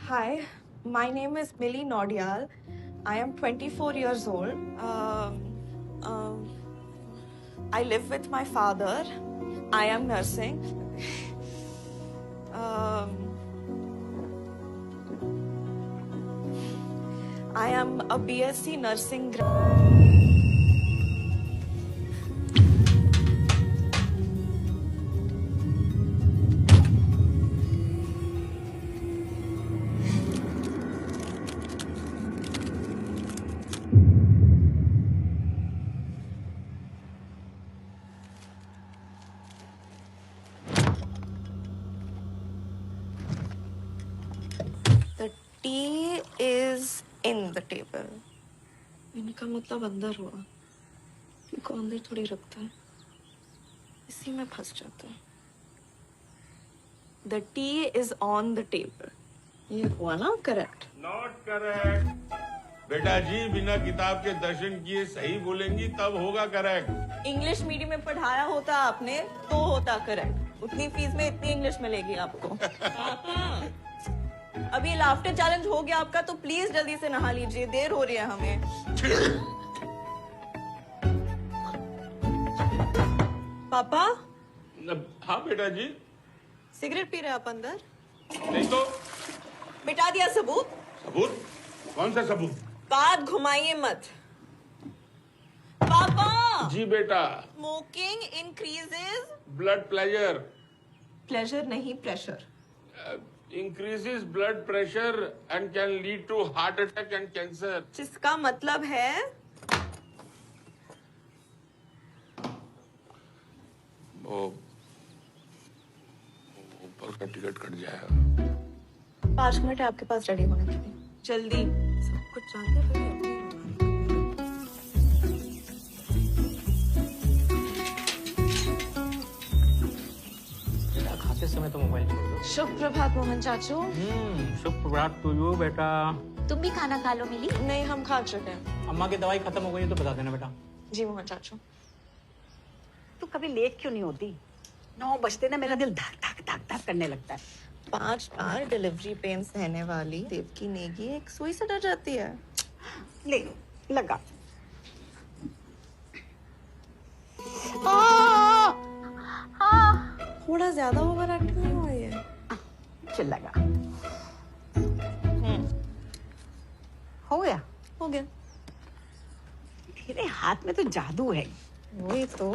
Hi, my name is Millie Nordial. I am 24 years old. Um, I live with my father. I am nursing. Um, I am a BSc nursing The tea is in the table. इनका मतलब अंदर हुआ. इनको अंदर थोड़ी रखता है. इसी में फंस जाता है. The tea is on the table. ये हुआ ना करेक्ट? Not correct. बेटा जी बिना किताब के दर्शन किए सही बोलेंगी तब होगा करेक्ट. इंग्लिश मीडियम में पढ़ाया होता आपने तो होता करेक्ट. उतनी फीस में इतनी इंग्लिश मिलेगी आपको. अभी लाफ्टर चैलेंज हो गया आपका तो प्लीज जल्दी से नहा लीजिए. देर हो रही है हमें. पापा हाँ बेटा जी. सिगरेट पी रहे आप अंदर? नहीं तो. मिटा दिया सबूत. सबूत? कौन सा सबूत? बात घुमाइए मत. पापा जी बेटा. Smoking increases blood pressure. Pleasure नहीं pressure. Increases blood pressure and can lead to heart attack and cancer. जिसका मतलब है वो ऊपर का टिकट कट जाएगा. 5 मिनट है आपके पास रेडी होने के लिए. जल्दी. सब कुछ जानते हो. खाते समय तो मोबाइल छोड़ दो. शुभ प्रभात मोहन चाचू. शुभ प्रभात टू यू बेटा. तुम भी खाना खा लो मिली. नहीं हम खा चुके हैं. अम्मा की दवाई खत्म हो गई है तो बता देना बेटा. जी मोहन चाचू. तू कभी लेट क्यों नहीं होती? 9 बजते ना मेरा दिल धक धक धक धक करने लगता है. 5 बार डिलीवरी पेन सहने वाली देवकी नेगी एक सुई से डर जाती है. ले लगा. थोड़ा ज्यादा ओवर एक्टिंग नहीं हुआ ये. चल लगा. हो गया. हो गया. तेरे हाथ में तो जादू है. वही तो.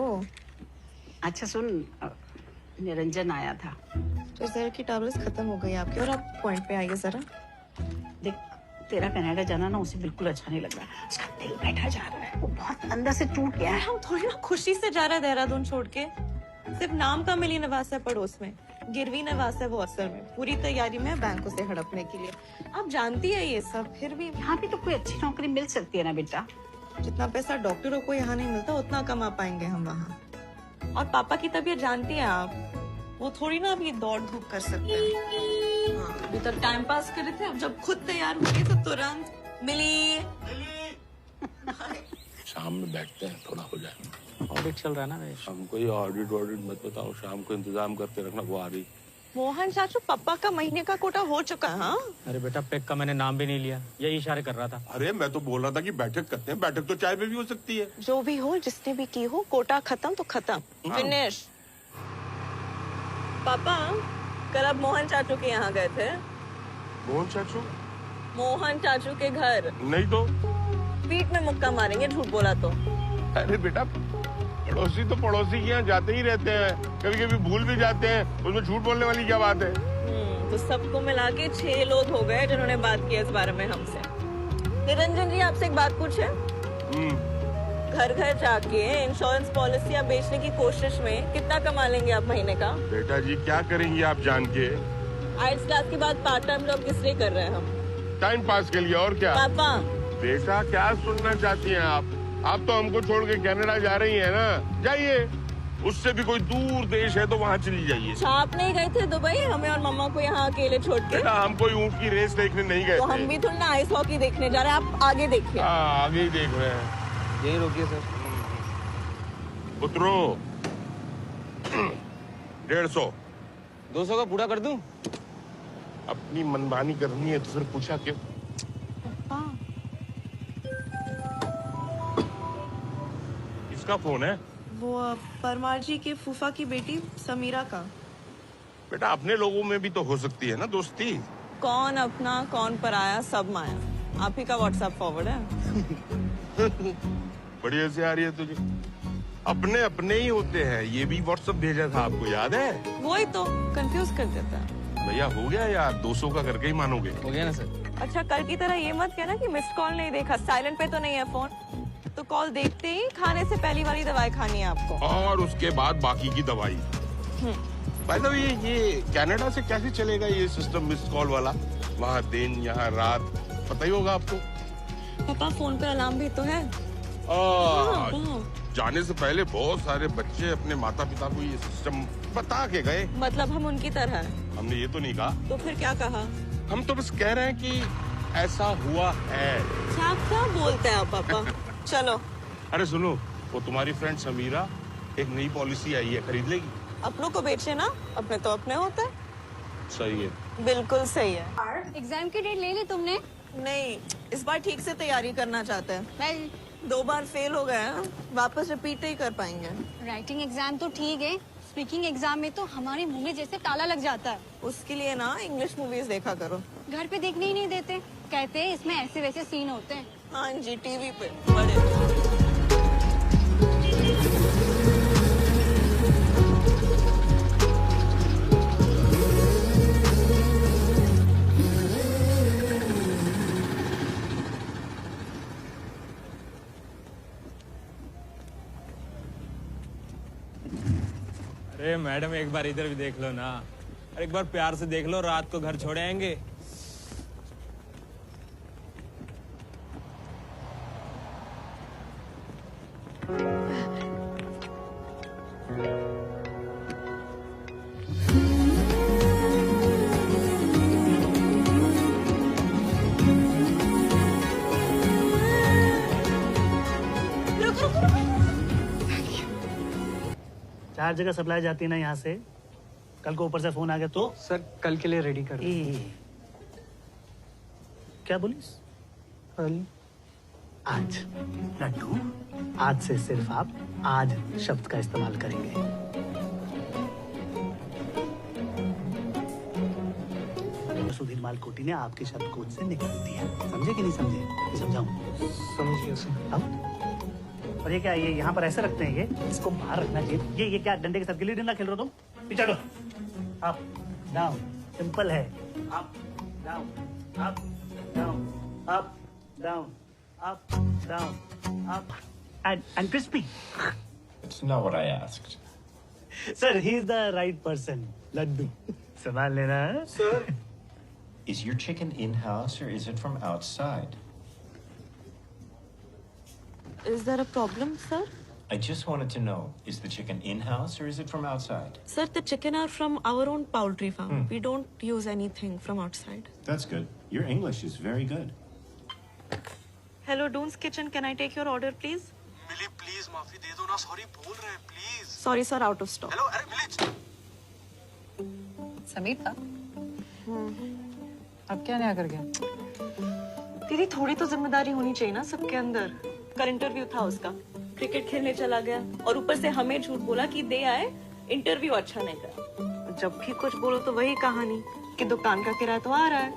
अच्छा सुन, निरंजन आया था. तो जहर की टैबलेट्स खत्म हो गई आपकी और आप पॉइंट पे आइए जरा. देख तेरा कनाडा जाना ना उसे बिल्कुल अच्छा नहीं लग रहा. उसका दिल बैठा जा रहा है. वो बहुत अंदर से टूट गया है. हम थोड़ी ना खुशी से जा रहे हैं देहरादून छोड़ के. सिर्फ नाम का मिली निवास है पड़ोस में. गिरवी निवास है वो असल में. पूरी तैयारी में बैंकों से हड़पने के लिए. आप जानती है ये सब. फिर भी यहाँ भी तो कोई अच्छी नौकरी मिल सकती है ना बेटा. जितना पैसा डॉक्टरों को यहाँ नहीं मिलता उतना कमा पाएंगे हम वहाँ. और पापा की तबीयत जानती है आप. वो थोड़ी ना अभी दौड़ धूप कर सकते हैं. हाँ, अभी तक टाइम पास कर रहे थे. अब जब खुद तैयार हुए तो तुरंत मिली. शाम में बैठते हैं थोड़ा हो जाए. ऑडिट चल रहा है ना. हमको ये ऑडिट मत बताओ. शाम को इंतजाम करके रखना. वो आ रही. मोहन चाचू पापा का महीने का कोटा हो चुका है. हाँ अरे बेटा पैक का मैंने नाम भी नहीं लिया. यही इशारे कर रहा था. अरे मैं तो बोल रहा था कि बैठक करते हैं. बैठक तो चाय पे भी हो सकती है. जो भी हो जिसने भी की हो कोटा खत्म तो खत्म. फिनिश. पापा कल आप मोहन चाचू के यहाँ गए थे. मोहन चाचू? मोहन चाचू के घर. नहीं तो. पीठ में मुक्का मारेंगे झूठ बोला तो. अरे बेटा पड़ोसी तो पड़ोसी के यहाँ जाते ही रहते हैं. कभी कभी भूल भी जाते हैं. उसमें झूठ बोलने वाली क्या बात है? तो सबको मिला के 6 लोग हो गए जिन्होंने बात की इस बारे में हमसे. निरंजन जी आपसे एक बात पूछे. घर घर जाके इंश्योरेंस पॉलिसियां बेचने की कोशिश में कितना कमा लेंगे आप महीने का? बेटा जी क्या करेंगे आप जान के? आइट्स क्लास के बाद पार्ट टाइम जॉब किस लिए कर रहे हैं हम? टाइम पास के लिए. और क्या? पापा बेटा क्या सुनना चाहती हैं आप? आप तो हमको छोड़ के कनाडा जा रही हैं ना. जाइए. उससे भी कोई दूर देश है तो वहाँ चली जाइए. आप नहीं गए थे दुबई हमें और मम्मा को यहाँ अकेले छोड़ के? बेटा हम कोई ऊँट की रेस देखने नहीं गए तो थे. हम भी थोड़ा ना आइस हॉकी देखने जा रहे हैं. आप आगे देखिए. आगे ही देख रहे हैं. यही रोकिए सर. उतरो. 150. 200 का पूरा कर दूं? अपनी मनमानी करनी है तो फिर पूछा क्यों? किसका फोन है? वो परमार जी के फूफा की बेटी समीरा का। बेटा अपने लोगों में भी तो हो सकती है ना दोस्ती। कौन अपना कौन पराया सब माया। आप ही का व्हाट्सएप फॉरवर्ड है। बड़ी हंसी आ रही है तुझे। अपने अपने ही होते हैं। ये भी व्हाट्सएप भेजा था आपको, याद है? वही तो कंफ्यूज कर देता है। भैया हो गया यार, 200 का करके ही मानोगे। हो गया ना सर? अच्छा कल की तरह ये मत कहना कि मिस्ड कॉल नहीं देखा, साइलेंट पे तो नहीं है फोन। तो कॉल देखते ही खाने से पहली वाली दवाई खानी है आपको, और उसके बाद बाकी की दवाई। भाई साहब ये कनाडा से कैसे चलेगा ये सिस्टम मिस्ड कॉल वाला? वहाँ दिन यहाँ रात, पता ही होगा आपको। पापा फोन पे अलार्म भी तो है। जाने से पहले बहुत सारे बच्चे अपने माता पिता को ये सिस्टम बता के गए। मतलब हम उनकी तरह हैं। हमने ये तो नहीं कहा। तो फिर क्या कहा? हम तो बस कह रहे हैं कि ऐसा हुआ है। क्या बोलते हैं आप पापा? चलो। अरे सुनो, वो तुम्हारी फ्रेंड समीरा एक नई पॉलिसी आई है, खरीद लेगी? अपनों को बेचे ना, अपने तो अपने होते हैं। सही है। बिल्कुल सही है। एग्जाम की डेट ले ली तुमने? नहीं, इस बार ठीक से तैयारी करना चाहते हैं। वेल 2 बार फेल हो गए हैं, वापस रिपीट ही कर पाएंगे। राइटिंग एग्जाम तो ठीक है, स्पीकिंग एग्जाम में तो हमारे मुंह में जैसे ताला लग जाता है। उसके लिए ना इंग्लिश मूवीज देखा करो। घर पे देखने ही नहीं देते, कहते हैं इसमें ऐसे वैसे सीन होते हैं। हाँ जी, टीवी पे बड़े। अरे मैडम एक बार इधर भी देख लो ना। अरे एक बार प्यार से देख लो, रात को घर छोड़े आएंगे। चार जगह सप्लाई जाती है ना यहाँ से। कल को ऊपर से फोन आ गया तो सर कल के लिए रेडी कर क्या बोलिस? आज लड्डू, आज से सिर्फ आप आज शब्द का इस्तेमाल करेंगे। सुधीर मालकोटी ने आपके शब्दकोश से निकाल दिया, समझे कि नहीं समझे? समझाऊं? समझिए सर। और ये क्या, ये यहाँ पर ऐसे रखते हैं, ये इसको बाहर रखना चाहिए। ये क्या डंडे के साथ गिल्ली डंडा खेल रहे हो तुम? पीछे हटो। अप डाउन, सिंपल है। Up down, up down, up down, up down, up and crispy. It's not what I asked. Sir he is the right person. Laddoo संभाल लेना। Sir Is your chicken in-house or is it from outside? Is there a problem, sir? I just wanted to know, is the chicken in-house or is it from outside? Sir, the chicken are from our own poultry farm. We don't use anything from outside. That's good. Your English is very good. Hello, Doon's Kitchen. Can I take your order, please? Mili please माफी दे दो ना, sorry बोल रहे हैं please. Sorry, sir, out of stock. Hello, अरे मिली। समीर था? अब क्या नया कर गया? दीदी थोड़ी तो जिम्मेदारी होनी चाहिए ना सबके अंदर। कल इंटरव्यू था उसका, क्रिकेट खेलने चला गया और ऊपर से हमें झूठ बोला कि दे आए, इंटरव्यू अच्छा नहीं करा। जब भी कुछ बोलो तो वही कहानी कि दुकान का किराया तो आ रहा है।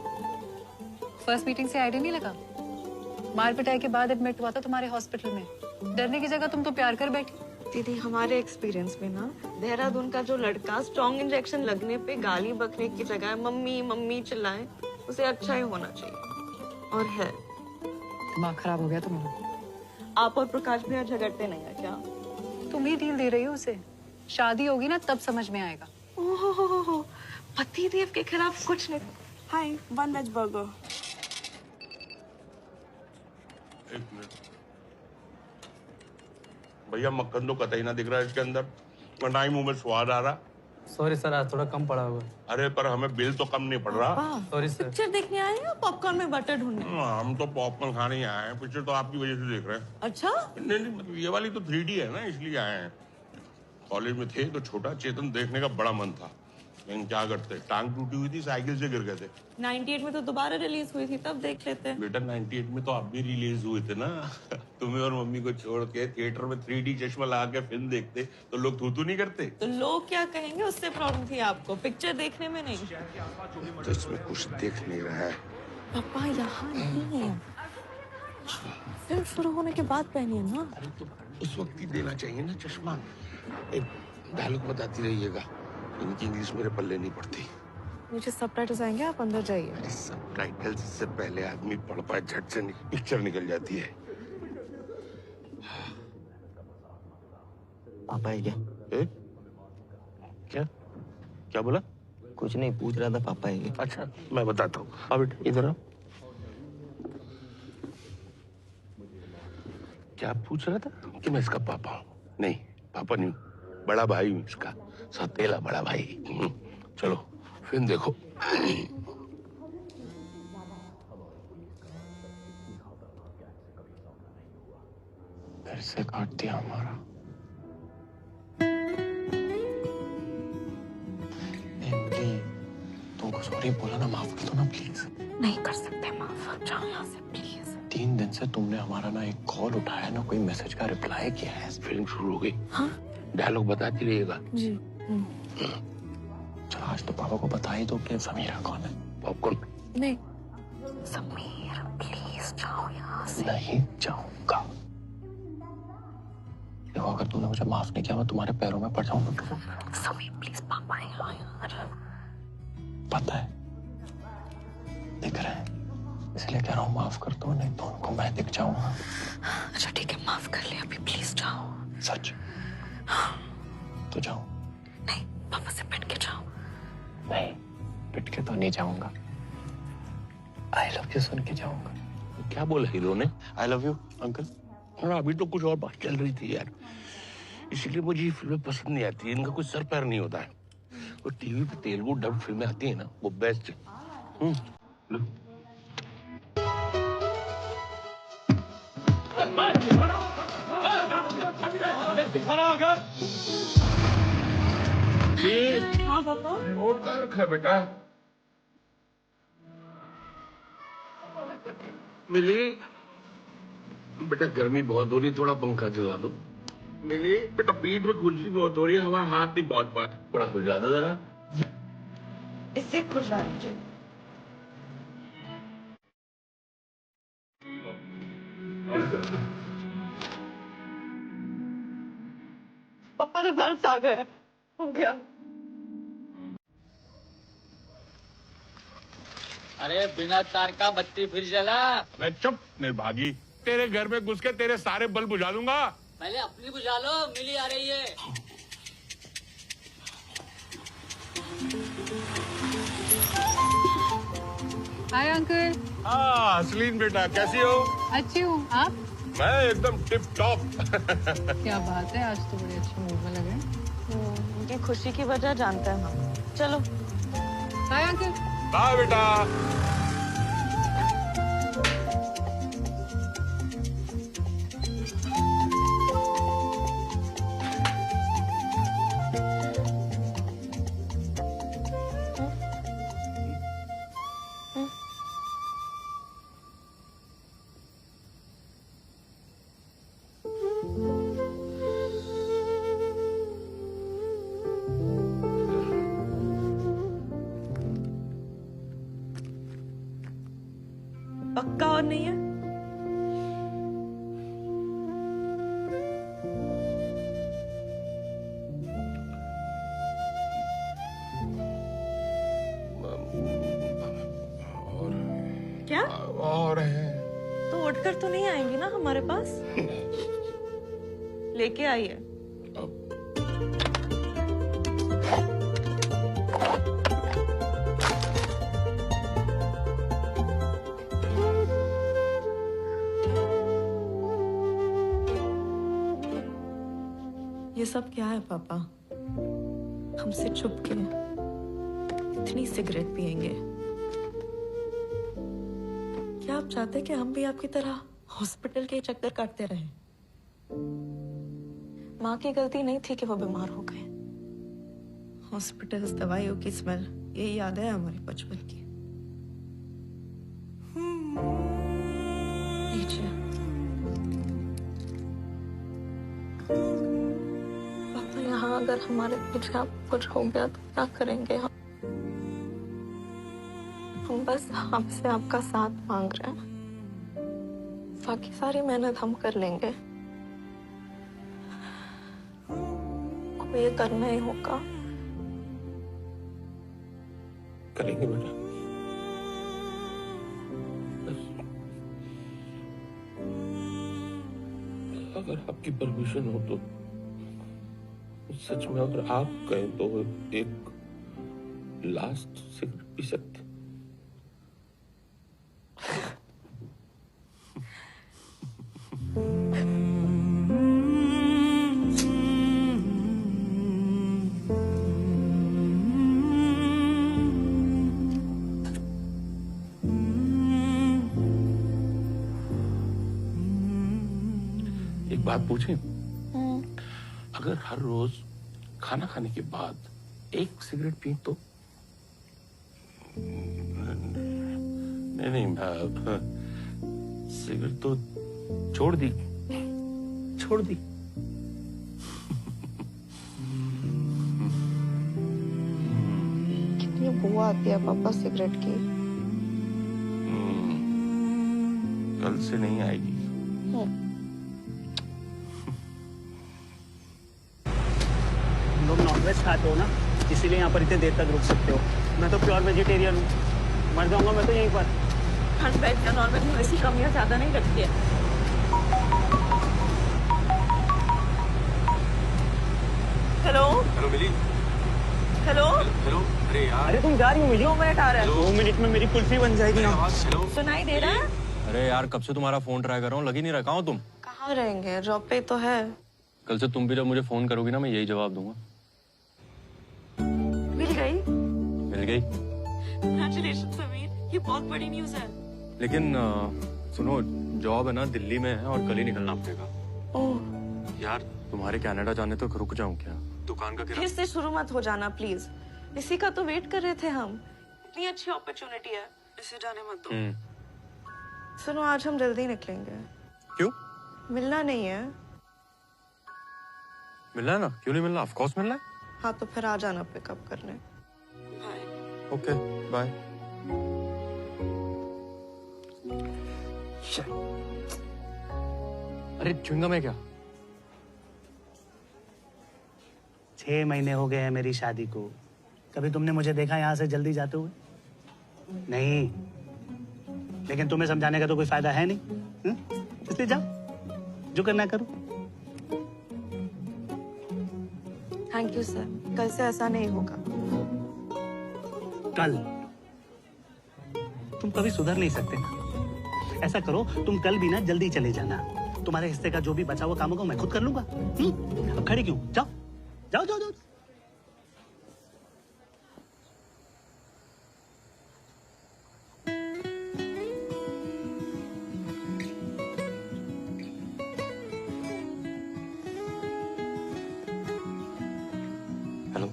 फर्स्ट मीटिंग से आइडिया नहीं लगा? मार पिटाई के बाद एडमिट हुआ था तुम्हारे हॉस्पिटल में, डरने की जगह तुम तो प्यार कर बैठी। दीदी हमारे एक्सपीरियंस में ना, देहरादून का जो लड़का स्ट्रॉन्ग इंजेक्शन लगने पे गाली बकने की जगह मम्मी मम्मी चिल्लाए, उसे अच्छा ही होना चाहिए। और है, दिमाग खराब हो गया तुम्हारा। आप और प्रकाश भैया झगड़ते नहीं है क्या? तुम ही डील दे रही हो उसे, शादी होगी ना तब समझ में आएगा। ओहो, पति देव के खिलाफ कुछ नहीं। हाय, 1 वेज बर्गर। एक मिनट भैया, मक्खन तो कतई ना दिख रहा है इसके अंदर, ना ही मुंह में स्वाद आ रहा। सॉरी सर, आज थोड़ा कम पड़ा हुआ। अरे पर हमें बिल तो कम नहीं पड़ रहा। Sorry sir. पिक्चर देखने आए हैं, पॉपकॉर्न में बटर ढूंढने? हम तो पॉपकॉर्न खाने ही आए हैं, पिक्चर तो आपकी वजह से देख रहे हैं। अच्छा, नहीं नहीं, मतलब ये वाली तो 3D है ना, इसलिए आए हैं। कॉलेज में थे तो छोटा चेतन देखने का बड़ा मन था, लेकिन क्या करते, टांग टूटी हुई थी, साइकिल से गिर गए थे। 98 में तो दोबारा रिलीज हुई थी, तब देख लेते हैं। बेटा 98 में तो आप भी रिलीज हुए थे ना। तुम्हें और मम्मी को छोड़ के थिएटर में 3D चश्मा लगा के फिल्म देखते तो लोग थू नहीं करते। तो लोग क्या कहेंगे उससे प्रॉब्लम थी आपको, पिक्चर देखने में नहीं। तो इसमें कुछ देख नहीं रहा है। पापा यहाँ नहीं है, फिल्म शुरू होने के बाद पहनिए ना। अरे तो उस वक्त ही देना चाहिए ना चश्मा। एक डायलॉग बताती रहिएगा, इनकी इंग्लिश मेरे पल्ले नहीं पड़ती। मुझे सबटाइटल्स आएंगे, आप अंदर जाइए। अरे सबटाइटल्स से पहले आदमी पढ़ पाए झट से पिक्चर निकल जाती है। पापा है क्या? क्या क्या बोला? कुछ नहीं, पूछ रहा था पापा है क्या? अच्छा मैं बताता हूँ, अब बेटा इधर आओ। क्या पूछ रहा था कि मैं इसका पापा हूँ? नहीं पापा नहीं, बड़ा भाई हूँ इसका, सौतेला बड़ा भाई। चलो फिल्म देखो। फिर से काट दिया हमारा। तुमको सॉरी बोला ना, माफ कर दो ना प्लीज। नहीं कर सकते माफ, आप जाओ यहाँ से प्लीज। 3 दिन से तुमने हमारा ना एक कॉल उठाया ना कोई मैसेज का रिप्लाई किया है। फिल्म शुरू हो गई। हाँ डायलॉग बताती रहिएगा जी। चलो आज तो पापा को बता ही दो कि समीरा कौन है। पॉपकॉर्न नहीं समीर प्लीज जाओ यहाँ से। नहीं जाऊंगा। देखो अगर तूने मुझे माफ नहीं किया मैं तुम्हारे पैरों में पड़ जाऊंगा। समीर प्लीज, पापा यहाँ यार। पता है, दिख रहा है, इसलिए कह रहा हूँ माफ कर दो, नहीं तो उनको मैं दिख जाऊंगा। अच्छा ठीक है, माफ कर लिया, अभी प्लीज जाओ। सच? तो जाओ। नहीं पापा से पिट के जाओ। नहीं पिट के तो नहीं जाऊंगा, आई लव यू सुन के जाऊंगा। क्या बोला हीरो ने? I love you uncle. हाँ अभी तो कुछ और बात चल रही थी यार, इसलिए मुझे ये फिल्में पसंद नहीं आती। इनका कुछ सर पैर नहीं होता है। और टीवी पे तेलुगु डब फिल्में आती है ना, वो बेस्ट है। हाँ पापा। और क्या रखा है बेटा? मिली बेटा, गर्मी बहुत हो रही, थोड़ा पंखा चला दो। मिली बेटा, पीठ में खुजली बहुत हो रही है, हवा हाथ नहीं बहुत बात, थोड़ा खुजला दो जरा। इससे खुजला दीजिए। पापा तो दर्द आ गए, हो गया। अरे बिना तार का बत्ती फिर जला। मैं चुप निर्भागी, तेरे घर में घुस के तेरे सारे बल्ब बुझा दूंगा। पहले अपनी बुझा लो, मिली आ रही है। Hi uncle. हाँ असलीन बेटा, कैसी हो? अच्छी हूँ, आप? मैं एकदम टिप टॉप। क्या बात है, आज तो बड़े अच्छे मूड में लगे। उनकी खुशी की वजह जानते हैं हम। चलो हाय अंकल। बाय बेटा। पक्का और नहीं है? और क्या? और है तो उठकर तो नहीं आएंगी ना हमारे पास? लेके आइए। ये सब क्या है पापा? हमसे छुप के इतनी सिगरेट पिएंगे? क्या आप चाहते कि हम भी आपकी तरह हॉस्पिटल के चक्कर काटते रहें? माँ की गलती नहीं थी कि वो बीमार हो गए, हॉस्पिटल्स, दवाइयों की स्मेल, यही याद है हमारे बचपन की। नीचे पापा, यहाँ अगर हमारे पीछे आप कुछ हो गया तो क्या करेंगे हम? हम बस आपसे आपका साथ मांग रहे हैं, बाकी सारी मेहनत हम कर लेंगे। आपको ये करना ही होगा। करेंगे बेटा। अगर आपकी परमिशन हो तो सच में, अगर आप कहें तो एक लास्ट सिगरेट पी सकते। एक बात पूछें? अगर हर रोज खाना खाने के बाद एक सिगरेट पी तो? नहीं, सिगरेट तो छोड़ दी। कितनी बू आती है पापा सिगरेट की। कल से नहीं आएगी। लोग नॉनवेज खाते हो ना, इसीलिए यहाँ पर इतने देर तक रुक सकते हो। मैं तो प्योर वेजिटेरियन हूँ, मर जाऊंगा मैं तो यहीं पर। वेज या नॉन वेज में ऐसी कमियां ज्यादा नहीं लगती है। हेलो मिली। हेलो। अरे यार, अरे तुम जा रही हो मिली? 2 मिनट आ रहा है। 2 मिनट में मेरी कुल्फी बन जाएगी यहाँ। सुनाई दे रहा है? अरे यार, कब से तुम्हारा फोन ट्राई कर रहा हूँ, लग ही नहीं रहा। कहाँ हो तुम? कहाँ रहेंगे, जॉब पे तो है। कल से तुम भी जब मुझे फोन करोगी ना, मैं यही जवाब दूंगा। मिल गई? मिल गई। Congratulations, समीर, ये बहुत बड़ी न्यूज़ है। लेकिन सुनो, जॉब है ना दिल्ली में है और कल ही निकलना पड़ेगा। ओह, यार तुम्हारे कनाडा जाने तक रुक जाऊं क्या? दुकान का फिर से शुरू मत हो जाना प्लीज। इसी का तो वेट कर रहे थे हम। इतनी अच्छी अपॉर्चुनिटी है, इसे जाने मत दो। सुनो, आज हम जल्दी निकलेंगे। क्यों? मिलना नहीं है। मिलना है ना? क्यों नहीं मिलना? ऑफ कोर्स मिलना है। हाँ तो फिर आ जाना पिकअप करने। Okay, bye. अरे च्युइंगम है क्या? 6 महीने हो गए हैं मेरी शादी को। कभी तुमने मुझे देखा यहाँ से जल्दी जाते हुए? नहीं। लेकिन तुम्हें समझाने का तो कोई फायदा है नहीं, इसलिए जाओ, जो करना करो। थैंक यू सर, कल से ऐसा नहीं होगा। कल? तुम कभी सुधर नहीं सकते ना। ऐसा करो, तुम कल भी ना जल्दी चले जाना। तुम्हारे हिस्से का जो भी बचा हुआ काम होगा मैं खुद कर लूंगा। अब खड़े क्यों? जाओ जाओ जाओ जाओ। हेलो।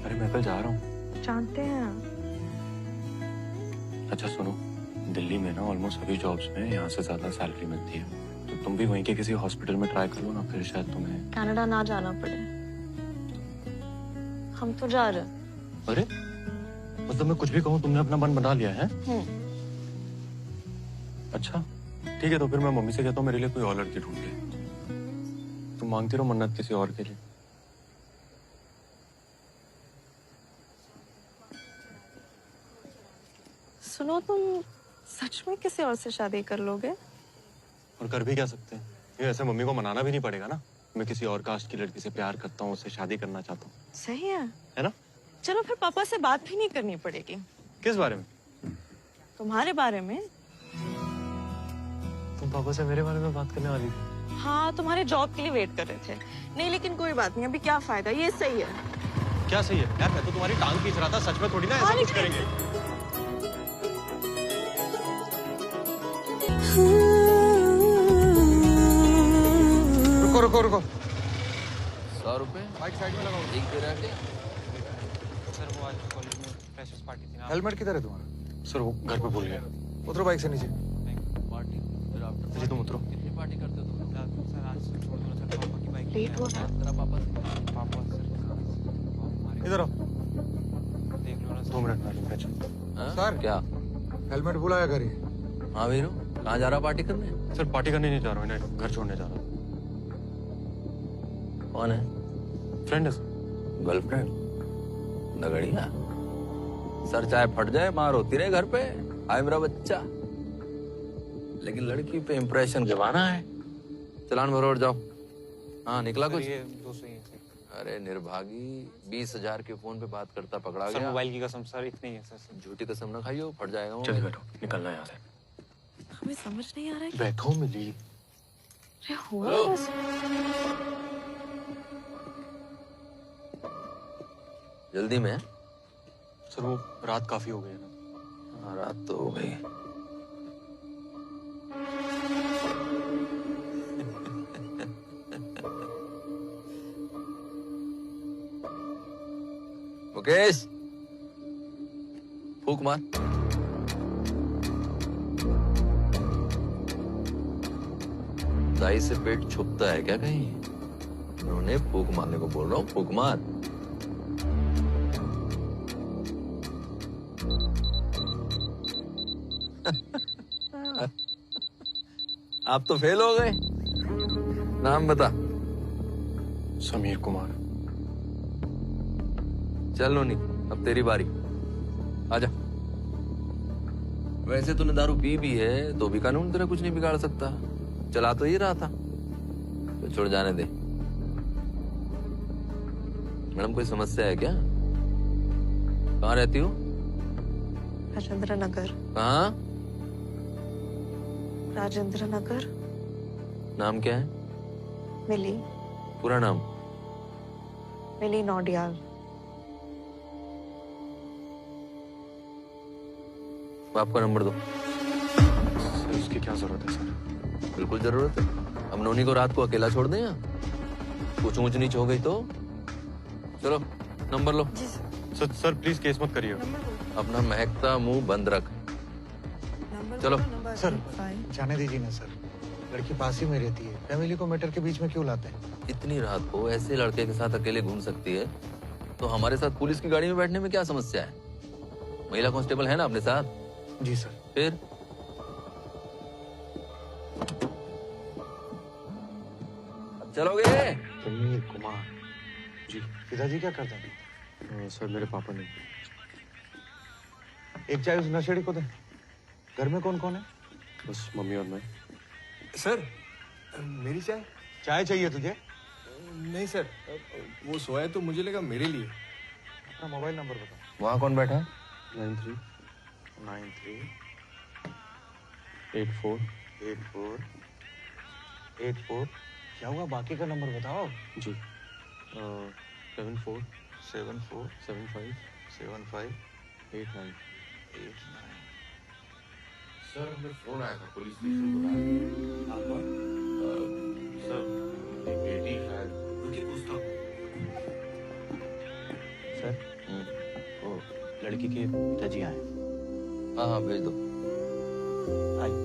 अरे मैं कल जा रहा हूँ। जानते हैं। अच्छा सुनो, दिल्ली में ना ऑलमोस्ट सभी जॉब्स में यहाँ से ज्यादा सैलरी मिलती है, तो तुम भी वहीं के किसी हॉस्पिटल में ट्राई कर लो ना, फिर शायद तुम्हें कनाडा ना जाना पड़े। हम तो जा रहे हैं। अरे मतलब मैं कुछ भी कहूँ, तुमने अपना मन बना लिया है? अच्छा ठीक है, तो फिर मैं मम्मी से कहता हूँ मेरे लिए कोई और लड़की ढूंढ ले। तुम मांगती रहो मन्नत किसी और के लिए। सुनो, तुम सच में किसी और से शादी कर लोगे? और कर भी क्या सकते हैं, ये ऐसे मम्मी को मनाना भी नहीं पड़ेगा ना। मैं किसी और कास्ट की लड़की से प्यार करता हूँ, उससे शादी करना चाहता हूँ। सही है ना? चलो फिर पापा से बात भी नहीं करनी पड़ेगी। किस बारे में? तुम्हारे बारे में। तुम पापा से मेरे बारे में बात करने वाली थी? हाँ, तुम्हारे जॉब के लिए वेट कर रहे थे। नहीं लेकिन कोई बात नहीं, अभी क्या फायदा, ये सही है। क्या सही है यार? मैं तो तुम्हारी टांग खींच रहा था, सच में थोड़ी ना ऐसा कुछ करेंगे। रुको रुको रुको। 100 रुपए बाइक साइड में लगाओ। एक दे रहा है क्या? सर वो आज कॉलेज में फ्रेशर्स पार्टी थी ना। हेलमेट किधर है तुम्हारा? सर वो घर पे भूल गया। उतरो बाइक से नीचे। पार्टी फिर आफ्टर जी तुम उतरो। कितनी पार्टी करते हो तुम? सर आज छोड़ दो सर, पापा की बाइक लेट हो रहा है। तेरा पापा से पापा सर इधर आओ। देख लो ना 2 मिनट में पहचान। हाँ? सर। क्या? हेलमेट भुलाया घर ही। हाँ वीरू, कहाँ जा रहा पार्टी करने? सर पार्टी करने नहीं जा रहा हूँ, इन्हें घर छोड़ने जा रहा हूँ। कौन है? फ्रेंड है सर। गर्लफ्रेंड? नगड़िया? सर चाहे फट जाए, मार होती रहे घर पे। आए मेरा बच्चा। लेकिन लड़की पे इम्प्रेशन जमाना है। चलान भरो और जाओ। हाँ निकला कुछ? ये 200 ही है। अरे निर्भागी, 20,000 के फोन पे बात करता पकड़ा सर गया। मोबाइल की कसम सर, इतनी है सर। झूठी कसम ना खाइयो, फट जाएगा चल मोबाइल। बैठो, निकलना यहाँ से। हमें समझ नहीं आ रहा है कि बैठो मिली। अरे हुआ कैसे? जल्दी में? सर वो रात काफी हो गई है ना। हाँ रात तो हो गई। मुकेश, फूक मार। दाई से पेट छुपता है क्या कहीं? उन्होंने फूक मारने को बोल रहा हूँ, फूक मार। आप तो फेल हो गए। नाम बता। समीर कुमार। चल नोनी, अब तेरी बारी। आजा। वैसे तूने दारू पी भी है तो भी कानून तेरा कुछ नहीं बिगाड़ सकता। चला तो ही रहा था, तो छोड़ जाने दे। मैडम कोई समस्या है क्या? कहाँ रहती हो? राजेंद्र नगर। कहाँ? राजेंद्र नगर। नाम क्या है? मिली। पूरा नाम? मिली नौडियाल। बाप का नंबर दो। सर उसकी क्या जरूरत है सर? बिल्कुल जरूरत है। हम नोनी को रात को अकेला छोड़ दें? यहाँ कुछ ऊंच नीच हो गई तो? चलो number low. Sir please case मत करिए। अपना महकता मुंह बंद रख। चलो। सर जाने दीजिए ना सर, लड़की पास ही में रहती है, फैमिली को मैटर के बीच में क्यों लाते हैं? इतनी रात को ऐसे लड़के के साथ अकेले घूम सकती है तो हमारे साथ पुलिस की गाड़ी में बैठने में क्या समस्या है? महिला कांस्टेबल है ना अपने साथ? जी सर। फिर अब चलोगे? समीर कुमार। जी। पिताजी क्या करते हैं? सर मेरे पापा ने। एक चाय उस नशेड़ी को दे। घर में कौन कौन है? बस मम्मी और मैं। सर मेरी चाय। चाय चाहिए तुझे? नहीं सर, वो सोया तो मुझे लगा मेरे लिए। अपना मोबाइल नंबर बता। वहाँ कौन बैठा है? 93 84 84 क्या हुआ? बाकी का नंबर बताओ। जी 74 74 75 75 89। सर हमें फोन आया था पुलिस स्टेशन बुलाया। आप कौन? सर मेरी बेटी है। रुकिए पूछता हूँ। सर वो लड़की के पिताजी आए। हाँ हाँ भेज दो। आइए।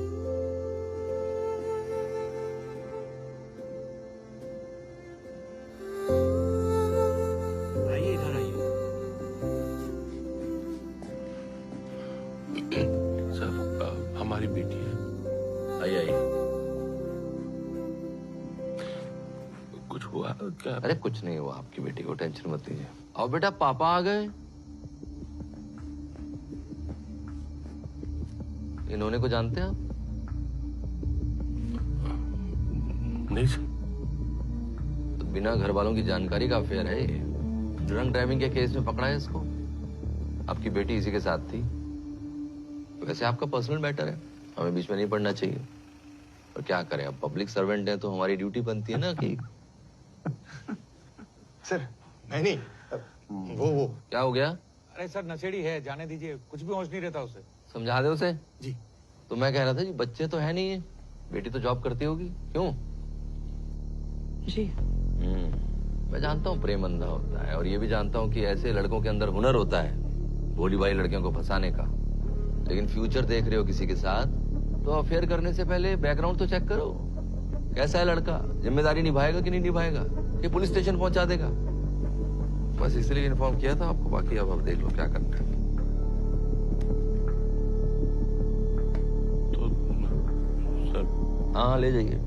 आइए इधर आइए। सर हमारी बेटी है। आइए आइए। कुछ हुआ क्या? अरे कुछ नहीं हुआ आपकी बेटी को, टेंशन मत लीजिए। आओ बेटा, पापा आ गए। इन्होंने को जानते हैं आप? नहीं सर। तो बिना घर वालों की जानकारी का अफेयर है ये। ड्रंक ड्राइविंग के केस में पकड़ा है इसको। आपकी बेटी इसी के साथ थी। वैसे आपका पर्सनल मैटर है, हमें बीच में नहीं पड़ना चाहिए। और क्या करें, अब पब्लिक सर्वेंट हैं तो हमारी ड्यूटी बनती है ना कि सर नहीं वो क्या हो गया? अरे सर नशेड़ी है, जाने दीजिए, कुछ भी होश नहीं रहता उसे। समझा दे उसे। जी। तो मैं कह रहा था जी, बच्चे तो है नहीं है, बेटी तो जॉब करती होगी, क्यों? जी। मैं जानता हूँ प्रेम अंधा होता है, और ये भी जानता हूँ कि ऐसे लड़कों के अंदर हुनर होता है भोली भाई लड़कियों को फंसाने का। लेकिन फ्यूचर देख रहे हो किसी के साथ, तो अफेयर करने से पहले बैकग्राउंड तो चेक करो। कैसा है लड़का, जिम्मेदारी निभाएगा कि नहीं निभाएगा, कि पुलिस स्टेशन पहुंचा देगा। बस इसलिए इन्फॉर्म किया था आपको, बाकी अब आप देख लो क्या करना है। तो सर हाँ ले जाइए।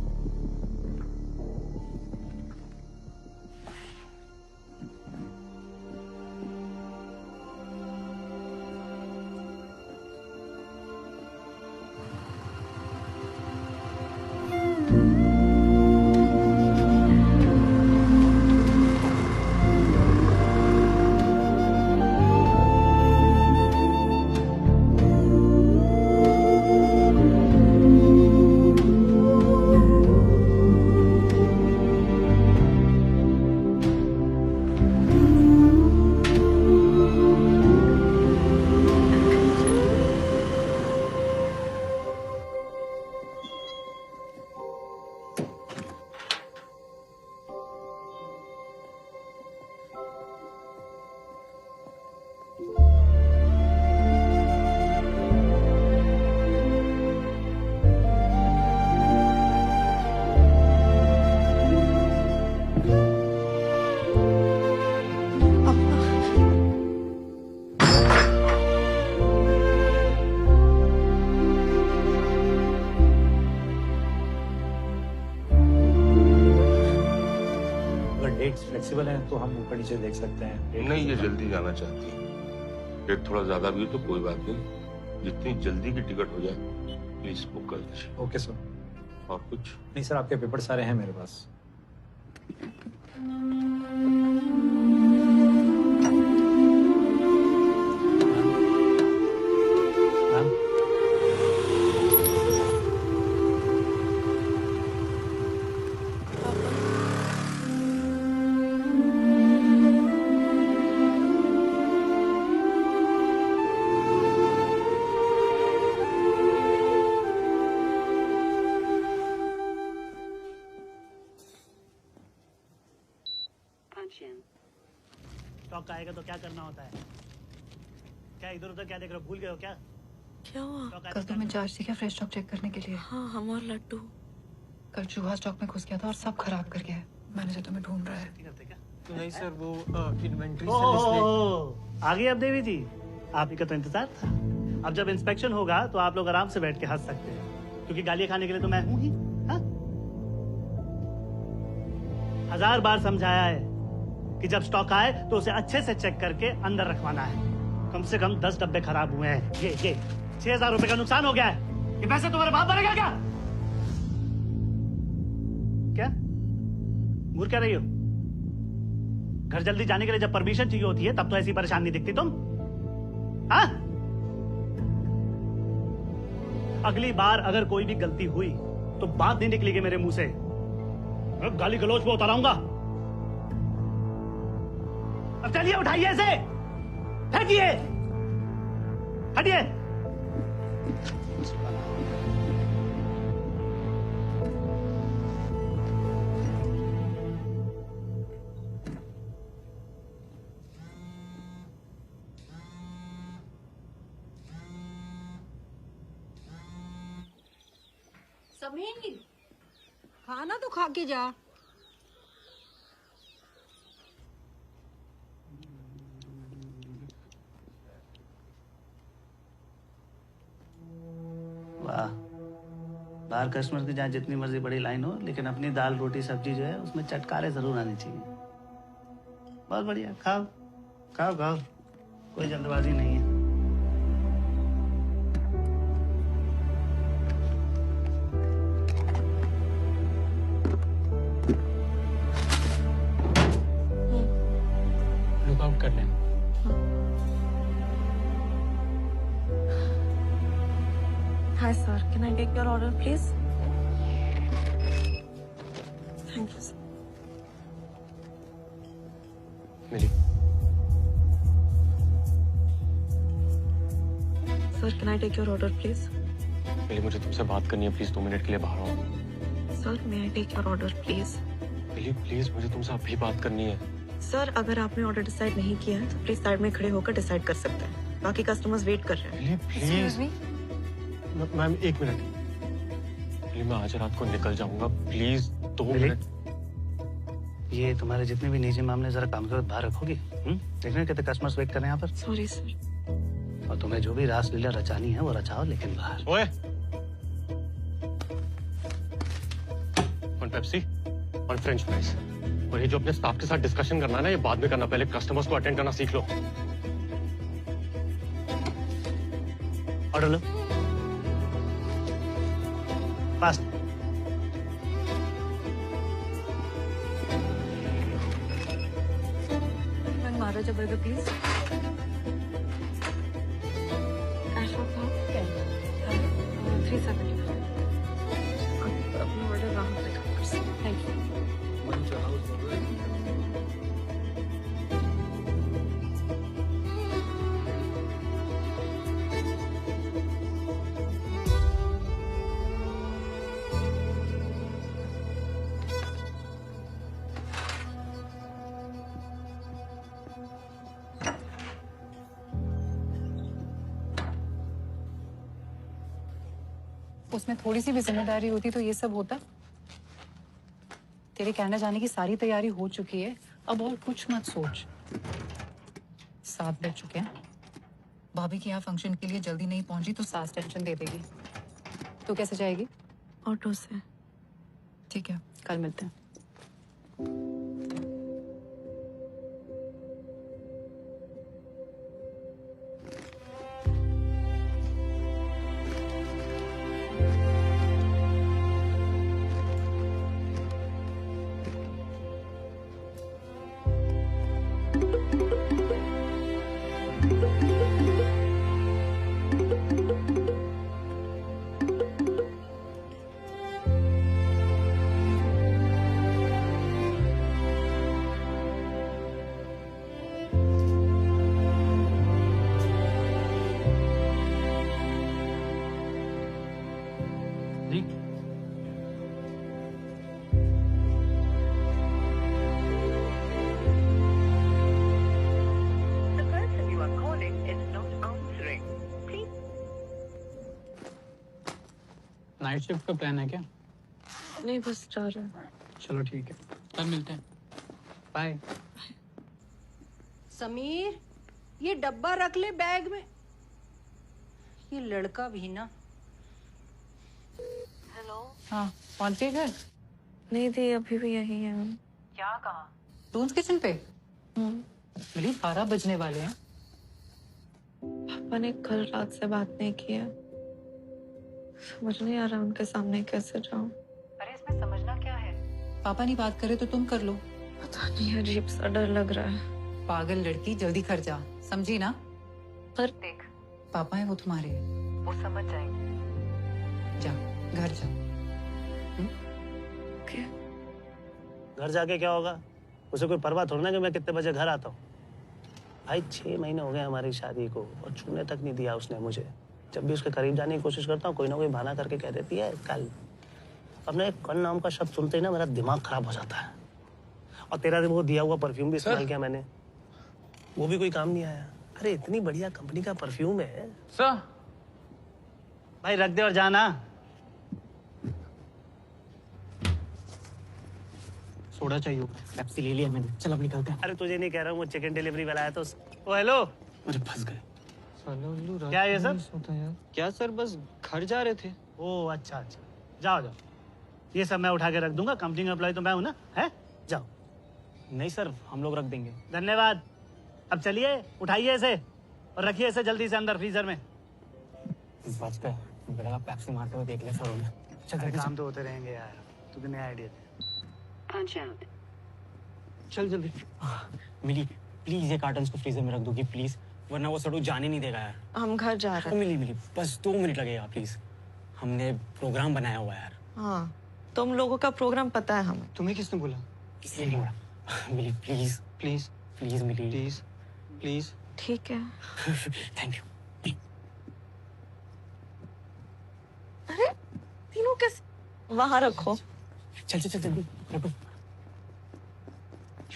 फ्लेक्सिबल है तो हम ऊपर नीचे देख सकते हैं। नहीं, ये जल्दी जाना चाहती है। रेट थोड़ा ज्यादा भी हो तो कोई बात नहीं, जितनी जल्दी की टिकट हो जाए प्लीज बुक कर दीजिए। Okay sir. और कुछ नहीं सर, आपके पेपर सारे हैं मेरे पास। स्टॉक आएगा तो क्या करना होता है? क्या इधर उधर क्या देख रहे हो, भूल गए हो क्या? क्या हुआ? कल तुम्हें चार्ज थी क्या फ्रेश स्टॉक चेक करने के लिए? हाँ, हम और लड्डू। कल चूहा स्टॉक में घुस गया था और सब खराब कर गया है। मैनेजर तुम्हें ढूंढ रहा है। नहीं सर, वो इन्वेंट्री आ गई अब देवी जी, आप ही का तो इंतजार था। अब जब इंस्पेक्शन होगा तो आप लोग आराम से बैठ के हंस सकते हैं, क्योंकि गालियां खाने के लिए तो मैं हूं ही। हाँ? 1000 बार समझाया है कि जब स्टॉक आए तो उसे अच्छे से चेक करके अंदर रखवाना है। कम से कम 10 डब्बे खराब हुए हैं। ये 6000 रुपए का नुकसान हो गया है। ये पैसे तुम्हारे बाप भरेगा क्या? क्या घूर क्या रही हो? घर जल्दी जाने के लिए जब परमिशन चाहिए होती है तब तो ऐसी परेशान नहीं दिखती तुम। हाँ? अगली बार अगर कोई भी गलती हुई तो बात नहीं निकलेगी मेरे मुंह से। गाली गलौज पे उतार आऊंगा। अब चलिए, उठाइए इसे, फेंकिए, हटिए। समीर, खाना तो खा के जा। वाह, बाहर कस्टमर की जहाँ जितनी मर्जी बड़ी लाइन हो, लेकिन अपनी दाल रोटी सब्जी जो है उसमें चटकारे जरूर आनी चाहिए। बहुत बढ़िया, खाओ खाओ खाओ, कोई जल्दबाजी नहीं है। लुकआउट कर लें। Hi sir, can I take your order please? Thank you sir. Milli. Sir, can I take your order please? मिली, मुझे तुमसे बात करनी है, प्लीज 2 मिनट के लिए बाहर आओ। Sir, may I take your order please? Mili please, मुझे तुमसे अभी बात करनी है। सर अगर आपने ऑर्डर डिसाइड नहीं किया है तो प्लीज साइड में खड़े होकर डिसाइड कर सकते हैं, बाकी कस्टमर्स वेट कर रहे हैं। प्लीज मैम 1 मिनट, मिली मैं आज रात को निकल जाऊंगा, प्लीज 2 मिनट। ये तुम्हारे जितने भी निजी मामले जरा काम के बाहर रखोगी। देखने कितने कस्टमर्स वेट कर रहे हैं यहाँ पर। Sorry sir. और तुम्हें जो भी रासलीला रचानी है वो रचाओ, लेकिन बाहर। ओए, पेप्सी और फ्रेंच फ्राइज। और ये जो अपने स्टाफ के साथ डिस्कशन करना है ना, ये बाद में करना, पहले कस्टमर्स को अटेंड करना सीख लो। ऑर्डर लो फास्ट। Maharaja burger please. अपना ऑर्डर वहाँ पे कर सकते हैं। Thank you. उसमें थोड़ी सी भी जिम्मेदारी होती तो ये सब होता। तेरे कनाडा जाने की सारी तैयारी हो चुकी है, अब और कुछ मत सोच। 7 बज चुके हैं। भाभी के यहाँ फंक्शन के लिए जल्दी नहीं पहुंची तो सास टेंशन दे देगी। तो कैसे जाएगी? ऑटो से। ठीक है, कल मिलते हैं। नाइट शिफ्ट का प्लान है क्या? नहीं, बस जा रहे हैं। चलो ठीक है, कल मिलते हैं। बाय। समीर, ये डब्बा रख ले बैग में। ये लड़का भी ना। हेलो। हाँ, पहुंच गए घर? नहीं दी, अभी भी यही है। क्या कहा? टून्स किचन पे? मिली 12 बजने वाले हैं। पापा ने कल रात से बात नहीं की है। समझ नहीं आ रहा उनके सामने कैसे जाऊं। अरे इसमें समझना क्या है? पापा नहीं बात करे तो तुम कर लो। पता नहीं, अजीब सा डर लग रहा है। पागल लड़की, जल्दी घर जा, समझी ना? पर देख, पापा है वो तुम्हारे, वो समझ जाएंगे। जा, घर जा। घर जाके क्या होगा? उसे कोई परवाह थोड़ी ना कि मैं कितने बजे घर आता हूँ। भाई 6 महीने हो गए हमारी शादी को और छूने तक नहीं दिया उसने मुझे। जब भी उसके करीब जाने की कोशिश करता हूँ कोई ना कोई बहाना करके कह देती है कल। अपने कल नाम का शब्द सुनते ही ना मेरा दिमाग खराब हो जाता है। और तेरा वो दिया हुआ परफ्यूम भी इस्तेमाल किया मैंने, वो भी कोई काम नहीं आया। अरे इतनी बढ़िया कंपनी का परफ्यूम है। सर भाई रख दे और जाना। सोडा चाहिए, पेप्सी ले लिया मैंने। चल अब निकलते हैं। अरे तुझे नहीं कह रहा हूँ, वो चिकन डिलीवरी वाला है तो। ओ हेलो। अरे फंस गए। क्या है ये सर? क्या सर, बस घर जा रहे थे। ओ अच्छा अच्छा, जाओ जाओ। ये सब मैं उठा के रख दूंगा, कंपनी का एम्प्लॉय तो मैं हूँ ना, है? जाओ। नहीं सर, हम लोग रख देंगे। धन्यवाद। अब चलिए, उठाइए इसे और रखिए इसे जल्दी से अंदर फ्रीजर में। बच गए, बड़ा पैप्सी मारते हुए देख लिया सर उन्हें। चल काम तो होते रहेंगे यार, तुझे नया आइडिया दे। चल जल्दी। मिली प्लीज ये कार्टन्स को फ्रीजर में रख दोगी प्लीज, वरना वो सड़ू जाने नहीं देगा यार। हम घर जा रहे हैं। मिली बस 2 मिनट लगेगा प्लीज, हमने प्रोग्राम बनाया हुआ है यार। हाँ, तुम लोगों का प्रोग्राम पता है हमें। तुम्हें किसने बोला? किसी ने बोला। Mili please please please Mili please please. ठीक है। Thank you. अरे तीनों कैसे? वहां रखो। चल चल चल जल्दी रखो।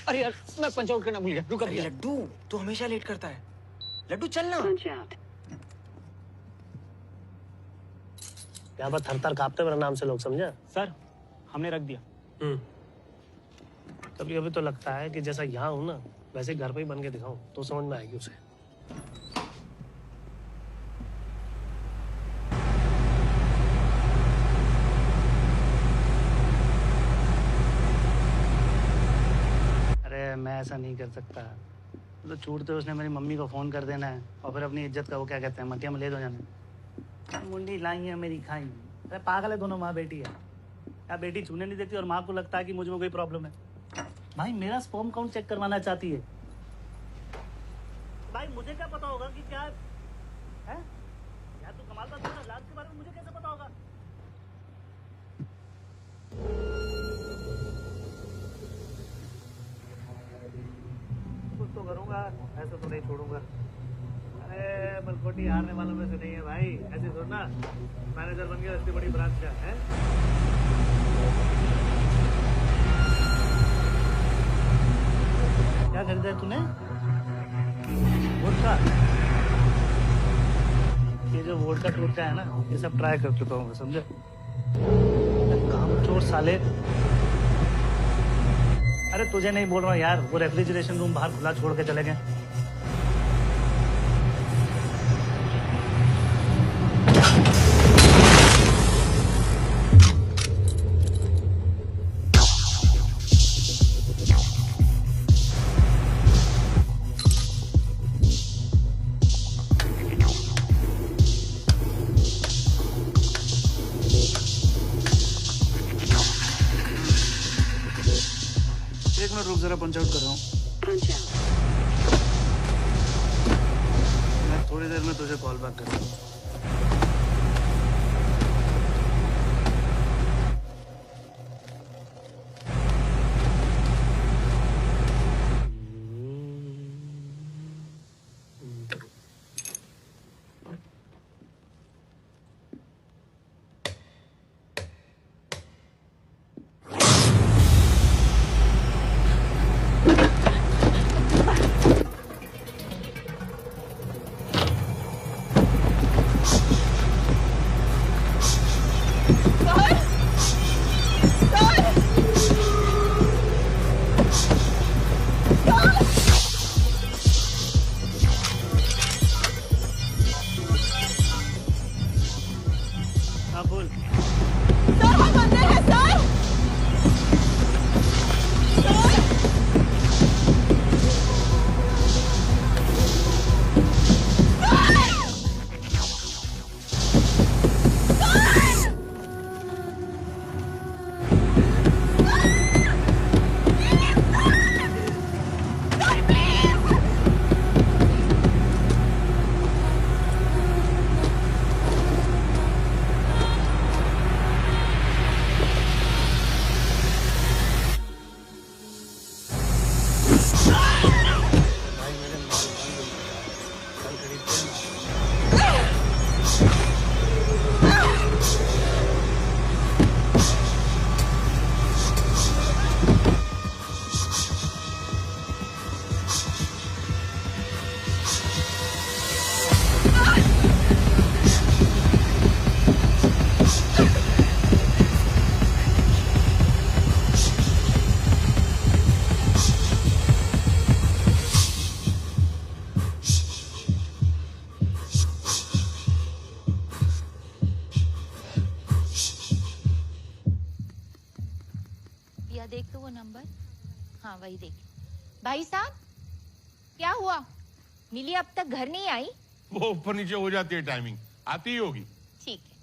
अरे यार मैं पंच आउट करना भूल गया, रुक अरे लड्डू तू हमेशा लेट करता है। लड्डू चलना। यहाँ पर थर थर कांपते मेरा नाम से लोग, समझा? सर हमने रख दिया। कभी अभी तो लगता है कि जैसा यहाँ हूँ ना वैसे घर पे ही बन के दिखाऊं तो समझ में आएगी उसे। अरे मैं ऐसा नहीं कर सकता। तो छूटते उसने मेरी मम्मी को फोन कर देना है और फिर अपनी इज्जत का वो क्या कहते हैं मटिया में ले दो जाने। मुंडी लाई है मेरी खाई। अरे पागल है दोनों, माँ बेटी है। क्या बेटी छूने नहीं देती और माँ को लगता है कि मुझ में कोई प्रॉब्लम है। भाई मेरा स्पर्म काउंट चेक करवाना चाहती है। भाई मुझे क्या पता होगा कि क्या है? यार तू कमाल बात कर रहा है, लाज के बारे में मुझे कैसे पता होगा? कुछ तो करूंगा, ऐसे तो नहीं छोड़ूंगा। अरे बलकोटी हारने वालों में से नहीं है भाई। ऐसे सोचना मैनेजर बन गया इतनी बड़ी ब्रांच का है। क्या खरीदा है तूने? वोडका। ये जो वोडका टूटता है ना, ये सब ट्राई कर चुका हूँ, समझे? कामचोर साले। अरे तुझे नहीं बोल रहा हूँ यार, वो रेफ्रिजरेशन रूम बाहर खुला छोड़ के चले गए। एक मिनट रुक, जरा पंच आउट कर रहा हूँ। मैं थोड़ी देर में तुझे कॉल बैक कर रहा हूँ। देख तो वो नंबर। हाँ वही देख। भाई साहब क्या हुआ? मिली अब तक घर नहीं आई? वो ऊपर नीचे हो जाती है, टाइमिंग आती ही होगी। ठीक है।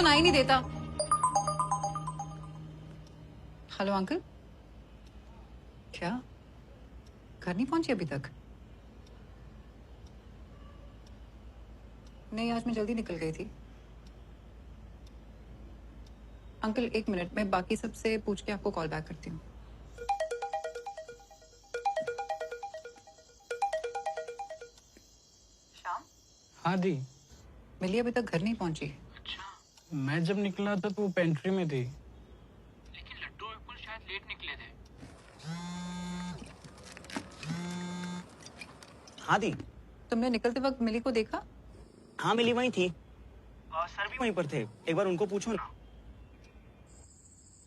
सुनाई नहीं देता। हेलो अंकल, क्या घर नहीं पहुंची अभी तक? नहीं, आज मैं जल्दी निकल गई थी। अंकल 1 मिनट, मैं बाकी सबसे पूछ के आपको कॉल बैक करती हूँ। हाँ दी। मिली अभी तक घर नहीं पहुंची। मैं जब निकला था तो वो पेंट्री में थी। लेकिन लड्डू और विपुल शायद लेट निकले थे। हाँ दी। तुमने निकलते वक्त मिली को देखा? हाँ मिली वहीं थी और सर भी वहीं पर थे। एक बार उनको पूछो ना।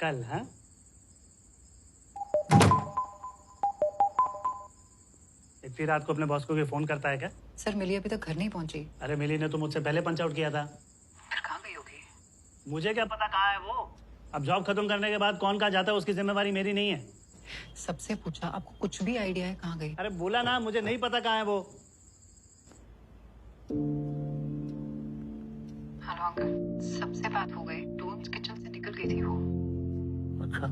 कल? हाँ, इतनी रात को अपने बॉस को भी फोन करता है क्या? सर मिली अभी तक घर नहीं पहुंची। अरे मिली ने तो मुझसे पहले पंच आउट किया था। फिर कहाँ गई होगी? मुझे क्या पता कहाँ है वो। अब जॉब खत्म करने के बाद कौन कहाँ जाता है उसकी जिम्मेवारी मेरी नहीं है। सबसे पूछा, आपको कुछ भी आइडिया है कहाँ गई? अरे बोला ना, मुझे नहीं पता कहाँ है वो। हेलो अंकल, सबसे बात हो गई। डोम्स किचन से निकल गई थी वो। अच्छा,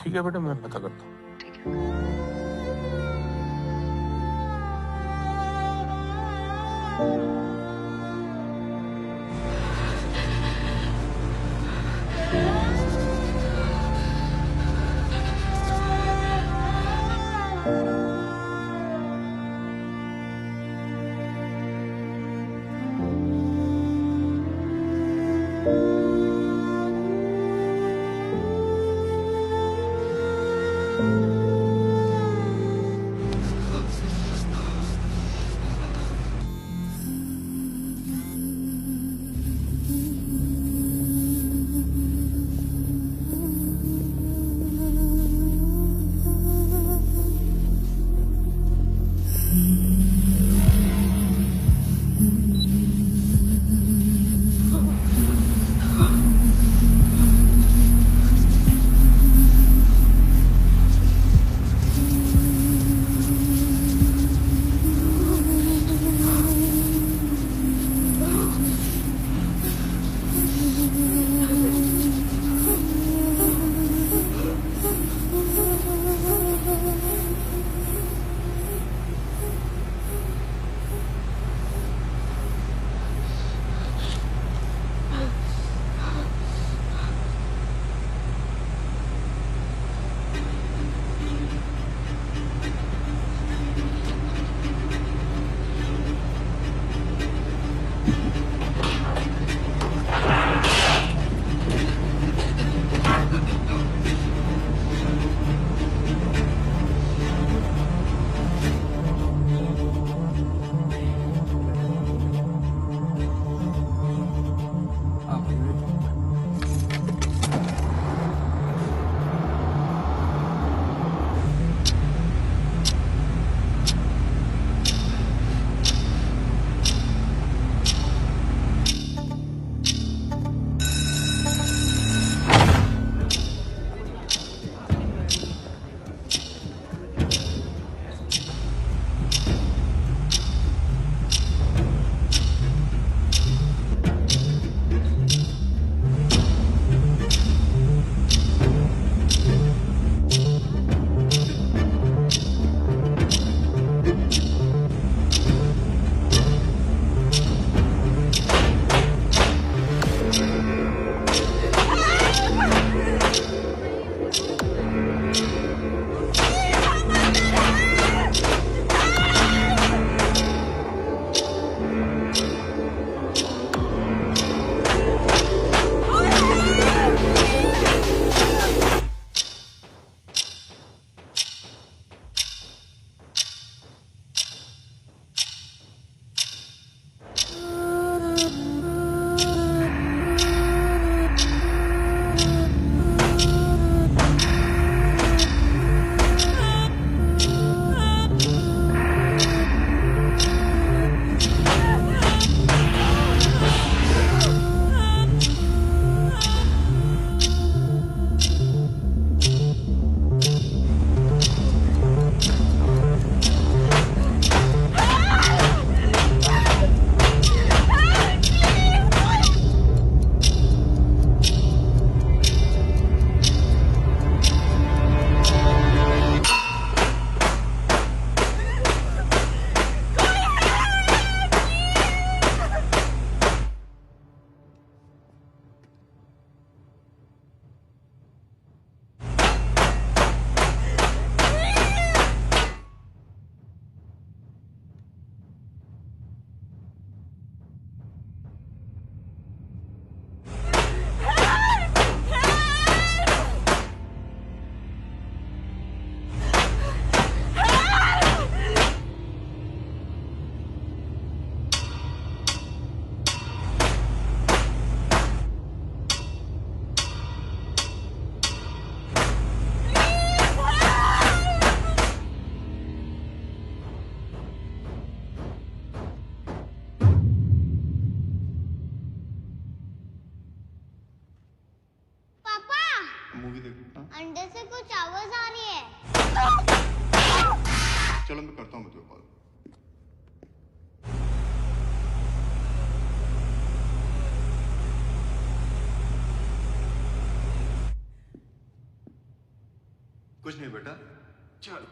ठीक है बेटा, मैं पता करता हूँ। ठीक है। चलो मैं करता हूँ तुम्हें कॉल। कुछ नहीं बेटा, चल।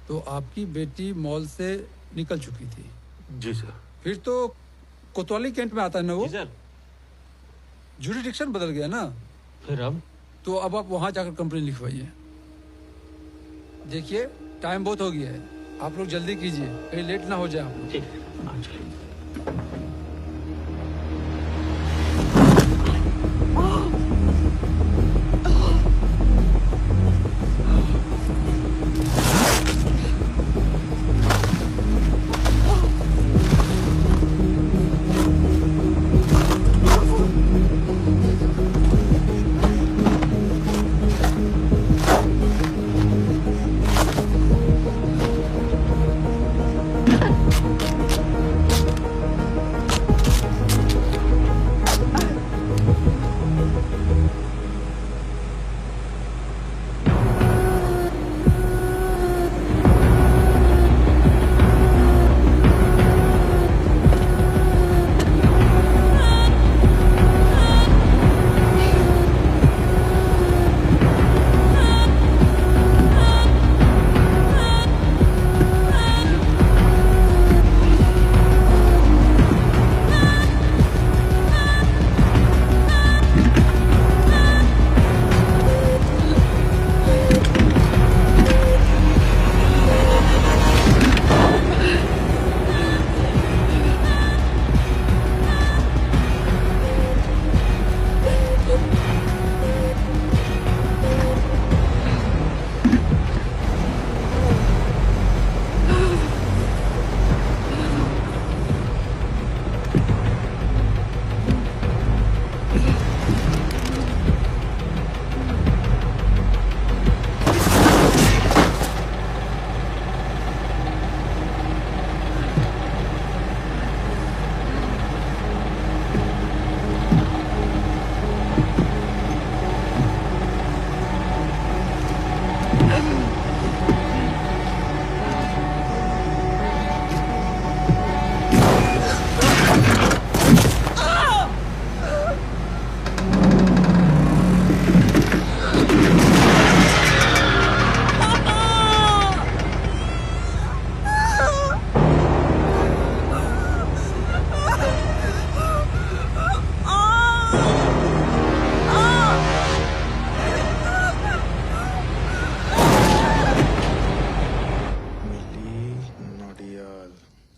तो आपकी बेटी मॉल से निकल चुकी थी? जी सर। फिर तो कोतवाली कैंट में आता है ना वो? जी सर। जुरिडिक्शन बदल गया ना? फिर अब? तो अब आप वहां जाकर कंप्लेन लिखवाइए। देखिए टाइम बहुत हो गया है, आप लोग जल्दी कीजिए, कहीं लेट ना हो जाए आप लोग। ठीक है।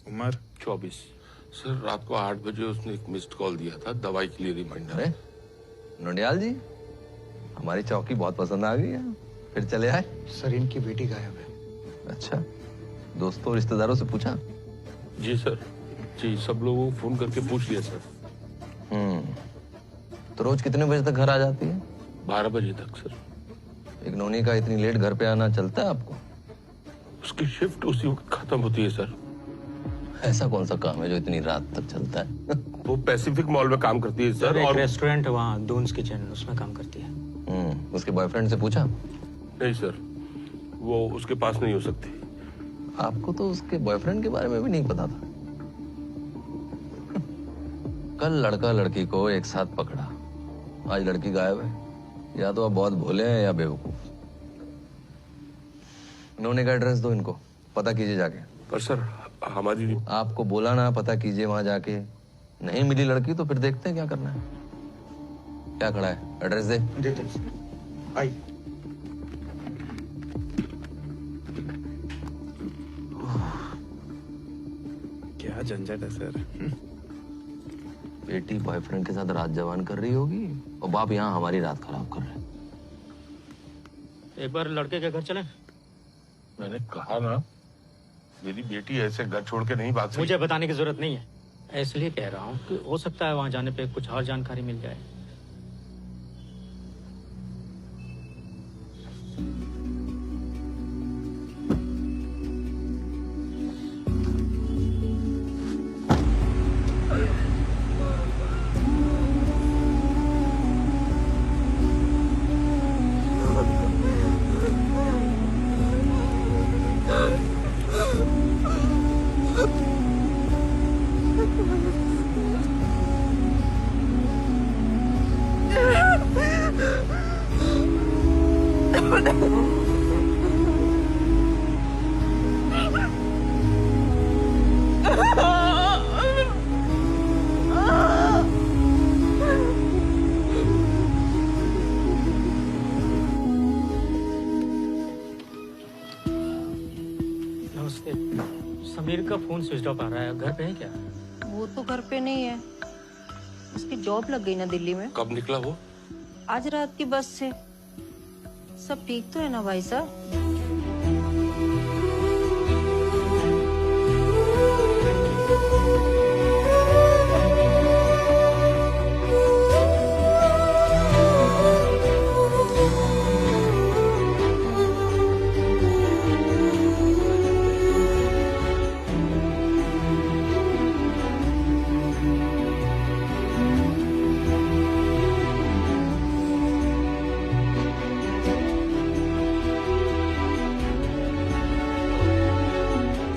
उम्र 24। सर रात को 8 बजे उसने एक मिस्ड कॉल दिया था दवाई के लिए रिमाइंडर। नोडियाल जी, हमारी चौकी बहुत पसंद आ गई है, फिर चले आए। सर इनकी बेटी गायब है। अच्छा, दोस्तों रिश्तेदारों से पूछा? जी सर, जी सब लोगों को फोन करके पूछ लिया सर। तो रोज कितने बजे तक घर आ जाती है? 12 बजे तक सर। एक नौनी का इतनी लेट घर पे आना चलता है आपको? उसकी शिफ्ट उसी वक्त खत्म होती है सर। ऐसा कौन सा काम है जो इतनी रात तक चलता है? वो पैसिफिक मॉल में काम करती है सर। एक रेस्टोरेंट है वहाँ, दून्स किचन, उसमें काम करती है। उसके बॉयफ्रेंड से पूछा? नहीं सर, वो उसके पास नहीं हो सकती। आपको तो उसके बॉयफ्रेंड के बारे में भी नहीं पता था। कल लड़का लड़की को एक साथ पकड़ा, आज लड़की गायब है। या तो आप बहुत भोले हैं या बेवकूफ। नोने का एड्रेस दो इनको, पता कीजिए जाके। पर सर हमारी, आपको बोला ना पता कीजिए वहां जाके। नहीं मिली लड़की तो फिर देखते हैं क्या करना है। क्या खड़ा है, एड्रेस दे। देते हैं सर। आई। क्या झंझट है सर। बेटी बॉयफ्रेंड के साथ रात जवान कर रही होगी और बाप यहाँ हमारी रात खराब कर रहे हैं। एक बार लड़के के घर चलें। मैंने कहा ना, मेरी बेटी ऐसे घर छोड़ के नहीं भाग सकती। मुझे बताने की जरूरत नहीं है, इसलिए कह रहा हूँ कि हो सकता है वहां जाने पे कुछ और जानकारी मिल जाए। नमस्ते। समीर का फोन स्विच ऑफ आ रहा है, घर पे है क्या? वो तो घर पे नहीं है, उसकी जॉब लग गई ना दिल्ली में। कब निकला वो? आज रात की बस से। सब ठीक तो है ना भाई साहब?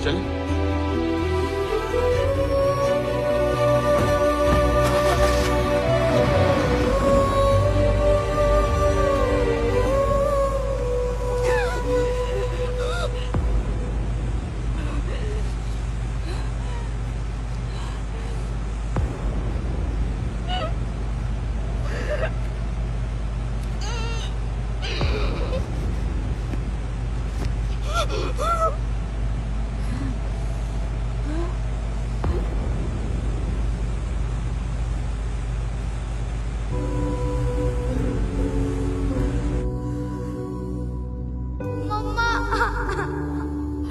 चल।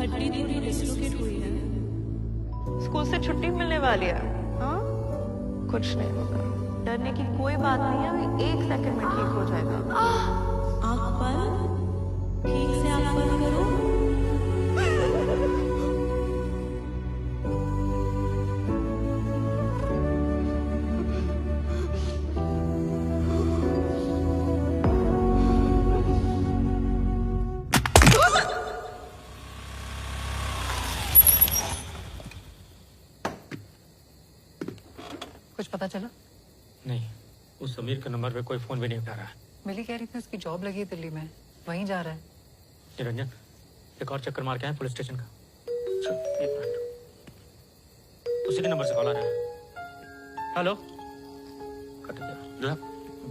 हड्डी थोड़ी डिसलोकेट हुई है। स्कूल से छुट्टी मिलने वाली है। हाँ, कुछ नहीं होगा, डरने की कोई बात नहीं है, अभी 1 सेकंड में ठीक हो जाएगा। आँख बंद, ठीक से आँख बंद करो। कुछ पता चला? नहीं, उस समीर के नंबर पे कोई फोन भी नहीं उठा रहा है। मिली कह रही थी उसकी जॉब लगी है दिल्ली में, वहीं जा रहा है। निरंजन, एक और चक्कर मार के आए पुलिस स्टेशन का। एक मिनट, उसी के नंबर से कॉल आ रहा है। हेलो, कट गया।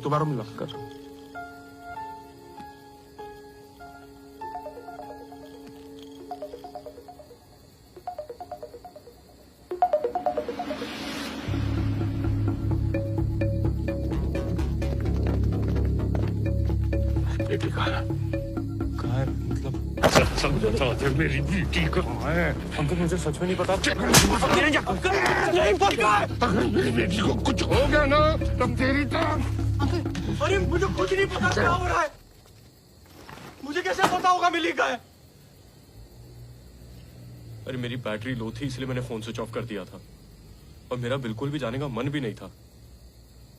दोबारा मिला कर। बेटी कहाँ है? मतलब सब बताओ, जब मेरी बेटी कहाँ है? अंकल मुझे सच में नहीं पता। अगर मेरी बेटी को कुछ हो गया ना, तब तेरी अरे मुझे कुछ नहीं पता क्या हो रहा है। मुझे कैसे पता होगा मिली का है? अरे मेरी बैटरी लो थी, इसलिए मैंने फोन स्विच ऑफ कर दिया था और मेरा बिल्कुल भी जाने का मन भी नहीं था।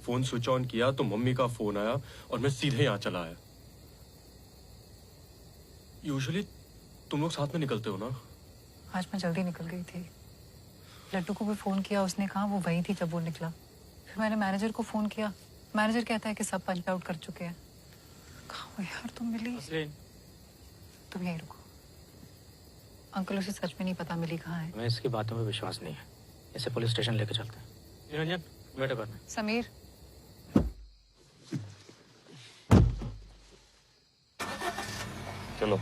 फोन स्विच ऑन किया तो मम्मी का फोन आया और मैं सीधे यहाँ चला आया। यूजुअली तुम लोग साथ में निकलते हो ना? आज मैं जल्दी निकल गई थी। लड्डू को भी फोन किया, उसने कहा वो वही थी जब वो निकला। फिर मैंने मैनेजर को फोन किया, मैनेजर कहता है कि सब पंच आउट कर चुके हैं। कहाँ हो यार तुम मिली? तुम यहीं रुको। अंकल उसे सच में नहीं पता मिली कहाँ है। मैं इसकी बातों में विश्वास नहीं है, इसे पुलिस स्टेशन लेके चलते हैं। निरंजन, वेट करना। समीर, चलो।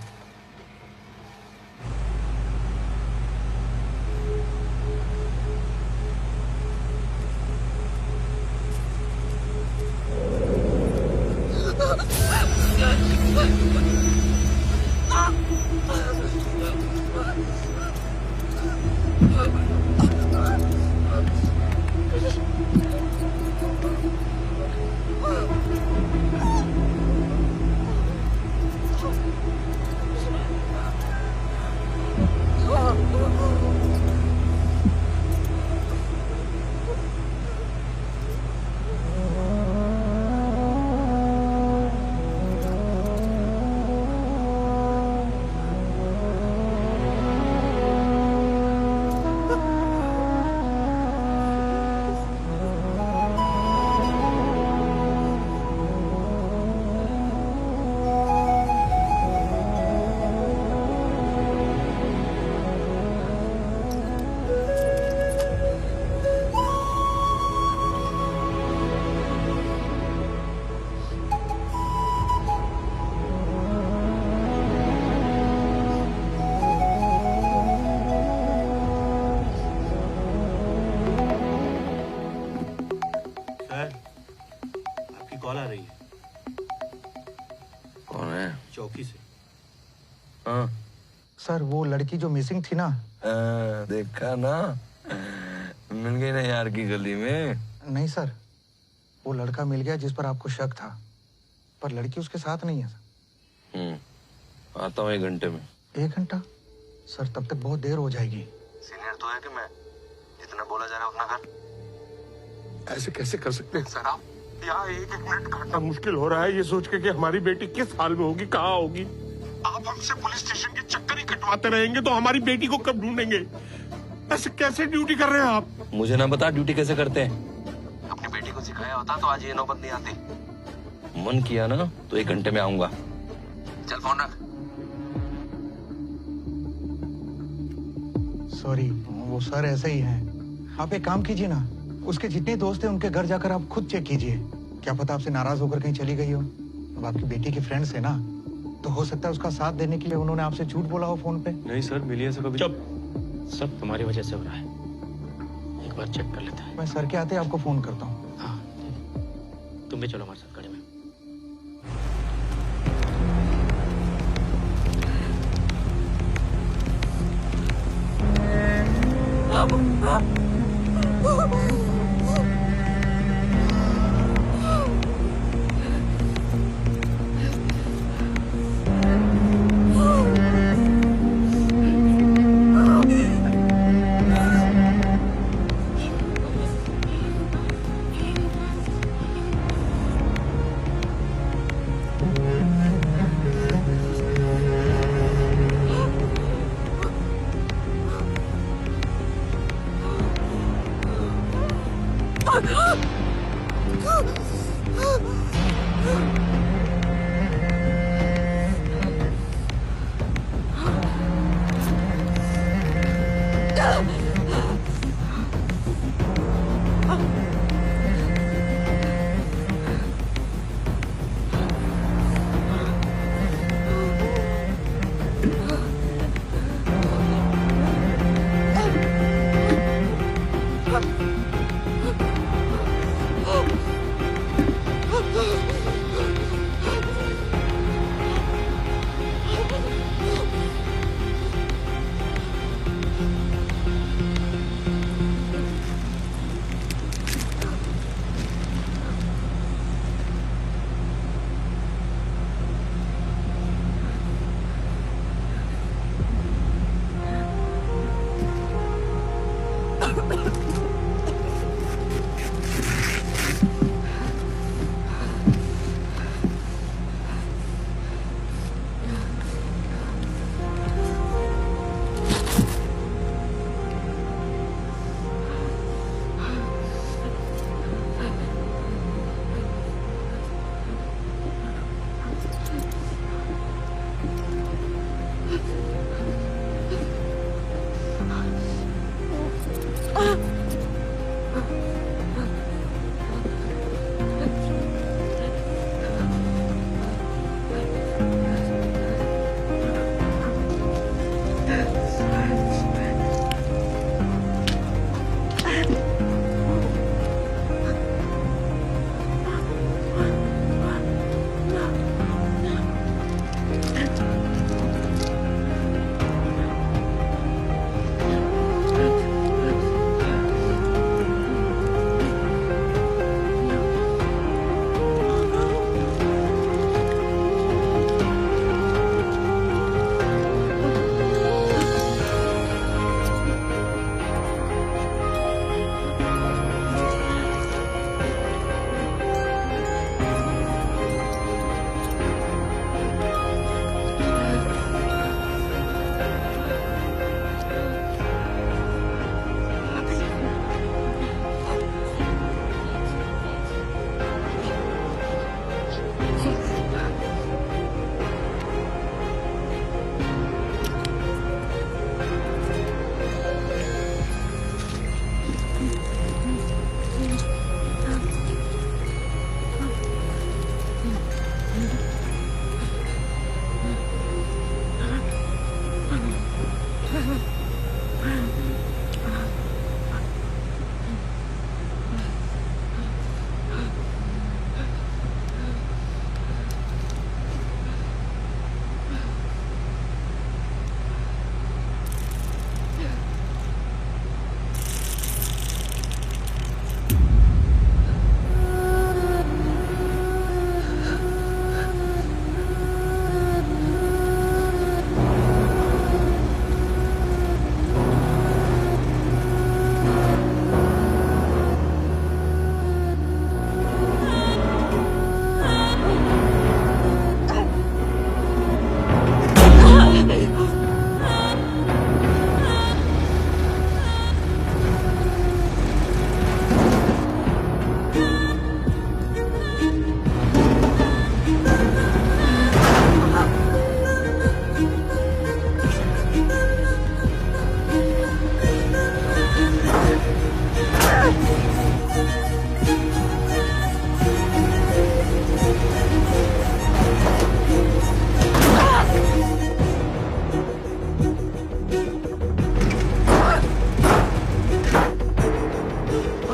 कॉल आ रही है। कौन है? चौकी से। हाँ सर वो लड़की जो मिसिंग थी ना। देखा ना, मिल गई ना यार की गली में। नहीं सर, वो लड़का मिल गया जिस पर आपको शक था, पर लड़की उसके साथ नहीं है सर। आता हूँ 1 घंटे में। 1 घंटा? सर तब तक बहुत देर हो जाएगी। सीनियर तो है कि मैं, जितना बोला जा रहा है उतना कर। ऐसे कैसे कर सकते हैं सर आप? यहाँ 1-1 मिनट काटना मुश्किल हो रहा है ये सोच के कि हमारी बेटी किस हाल में होगी, कहाँ होगी। आप हमसे पुलिस स्टेशन के चक्कर ही कटवाते रहेंगे तो हमारी बेटी को कब ढूंढेंगे? ऐसे कैसे ड्यूटी कर रहे हैं आप? मुझे ना बता ड्यूटी कैसे करते हैं। अपनी बेटी को सिखाया होता तो आज ये नौबत नहीं आती। मन किया ना तो 1 घंटे में आऊंगा। चल फोन रख। सॉरी, वो सर ऐसे ही हैं। आप एक काम कीजिए ना, उसके जितने दोस्त हैं उनके घर जाकर आप खुद चेक कीजिए। क्या पता आपसे नाराज होकर कहीं चली गई हो। अब आपकी बेटी के फ्रेंड्स है ना, तो हो सकता है उसका साथ देने के लिए उन्होंने आपसे झूठ बोला हो फोन पे। नहीं सर, मिली ऐसा कभी। चुप, सब तुम्हारी वजह से हो रहा है। एक बार चेक कर लेते हैं। मैं सर के आते आपको फोन करता हूँ। हाँ, तुम भी चलो हमारे साथ गाड़ी में।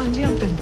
हाँ जी अंकल।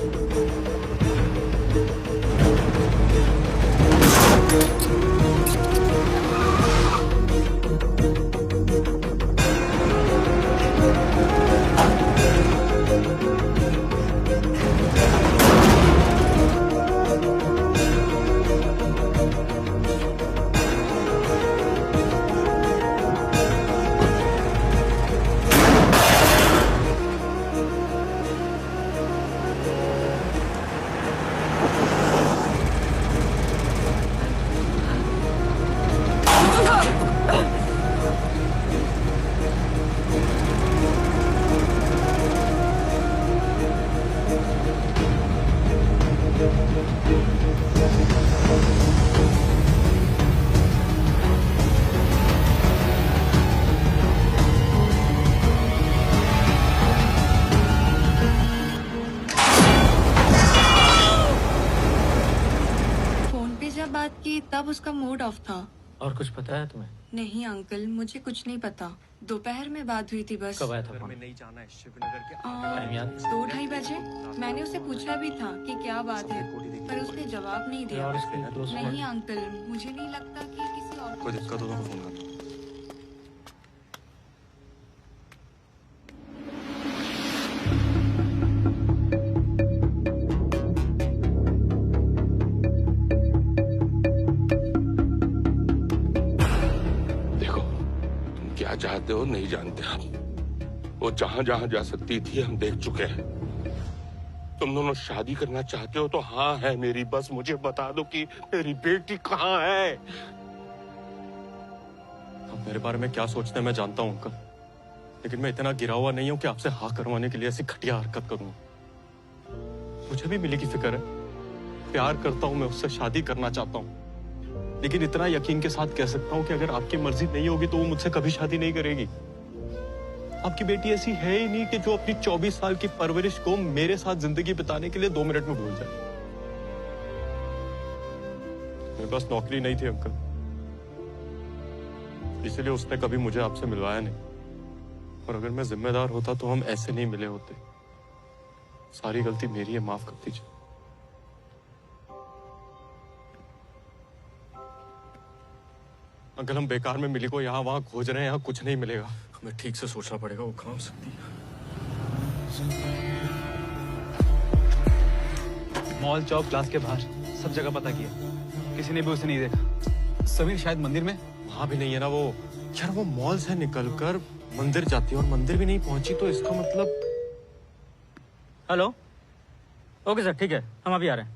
बात की तब उसका मूड ऑफ था। और कुछ पता है तुम्हें? नहीं अंकल, मुझे कुछ नहीं पता। दोपहर में बात हुई थी बस। कब आया था फोन? 2-2:30 बजे। मैंने उसे पूछा भी था कि क्या बात है, पर उसने जवाब नहीं दिया। नहीं अंकल, मुझे नहीं लगता कि किसी और कोई दिक्कत हो तो फोन करना। चाहते हो नहीं जानते आप। वो जहां जहां जा सकती थी हम देख चुके हैं। तुम दोनों शादी करना चाहते हो तो हाँ है मेरी, बस मुझे बता दो कि मेरी बेटी कहाँ है। अब मेरे बारे में क्या सोचते हैं मैं जानता हूँ अंकल, लेकिन मैं इतना गिरा हुआ नहीं हूँ कि आपसे हाँ करवाने के लिए ऐसी घटिया हरकत करूँ। मुझे भी मिली की फिक्र है, प्यार करता हूँ मैं उससे, शादी करना चाहता हूँ, लेकिन इतना यकीन के साथ कह सकता हूं कि अगर आपकी मर्जी नहीं होगी तो वो मुझसे कभी शादी नहीं करेगी। आपकी बेटी ऐसी है ही नहीं कि जो अपनी 24 साल की परवरिश को मेरे साथ जिंदगी बिताने के लिए 2 मिनट में भूल जाए। मेरे पास नौकरी नहीं थी अंकल, इसलिए उसने कभी मुझे आपसे मिलवाया नहीं, और अगर मैं जिम्मेदार होता तो हम ऐसे नहीं मिले होते। सारी गलती मेरी है, माफ कर दीजिए। अंकल हम बेकार में मिली को यहाँ वहां खोज रहे हैं, यहाँ कुछ नहीं मिलेगा। हमें ठीक से सोचना पड़ेगा वो कहाँ हो सकती है। मॉल, चौक, क्लास के बाहर सब जगह पता किया, किसी ने भी उसे नहीं देखा। समीर शायद मंदिर में। वहां भी नहीं है ना वो। यार वो मॉल से निकलकर मंदिर जाती है और मंदिर भी नहीं पहुंची, तो इसका मतलब। हेलो, ओके सर, ठीक है, हम अभी आ रहे हैं।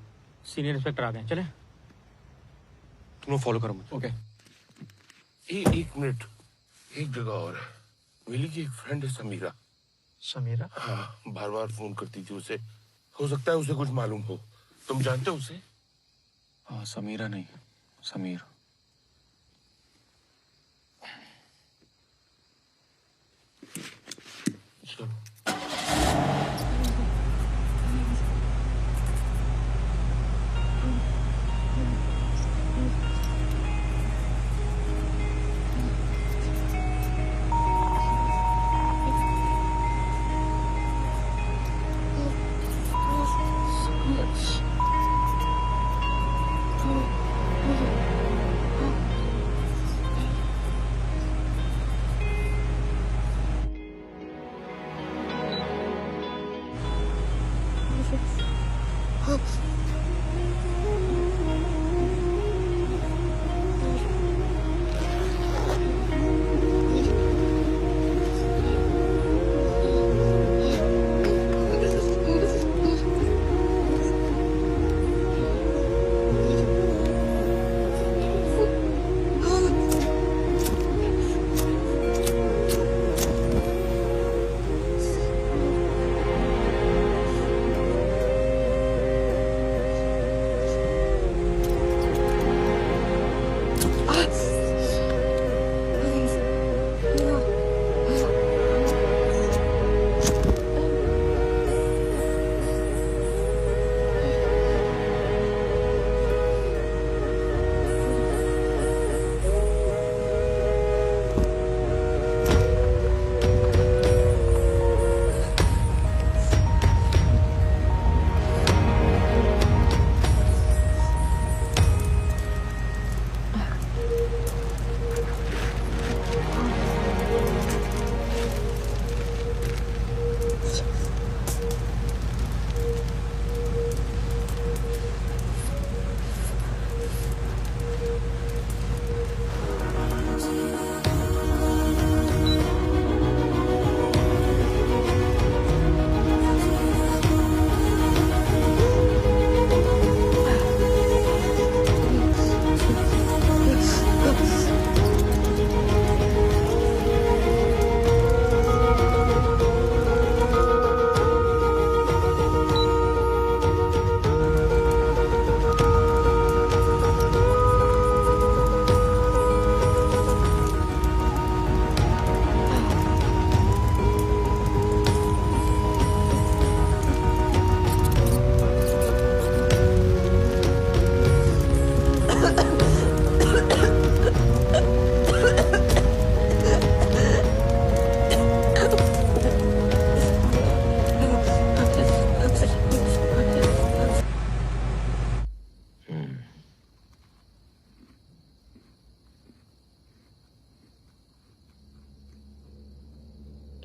सीनियर इंस्पेक्टर आ गए, चले। तुम लोग फॉलो करो मुझे। ओके। एक मिनट, एक जगह और मिली की एक फ्रेंड है समीरा। समीरा? हाँ, बार बार फोन करती थी उसे। हो सकता है उसे कुछ मालूम हो। तुम जानते हो उसे? हाँ, समीरा नहीं, समीर। चलो।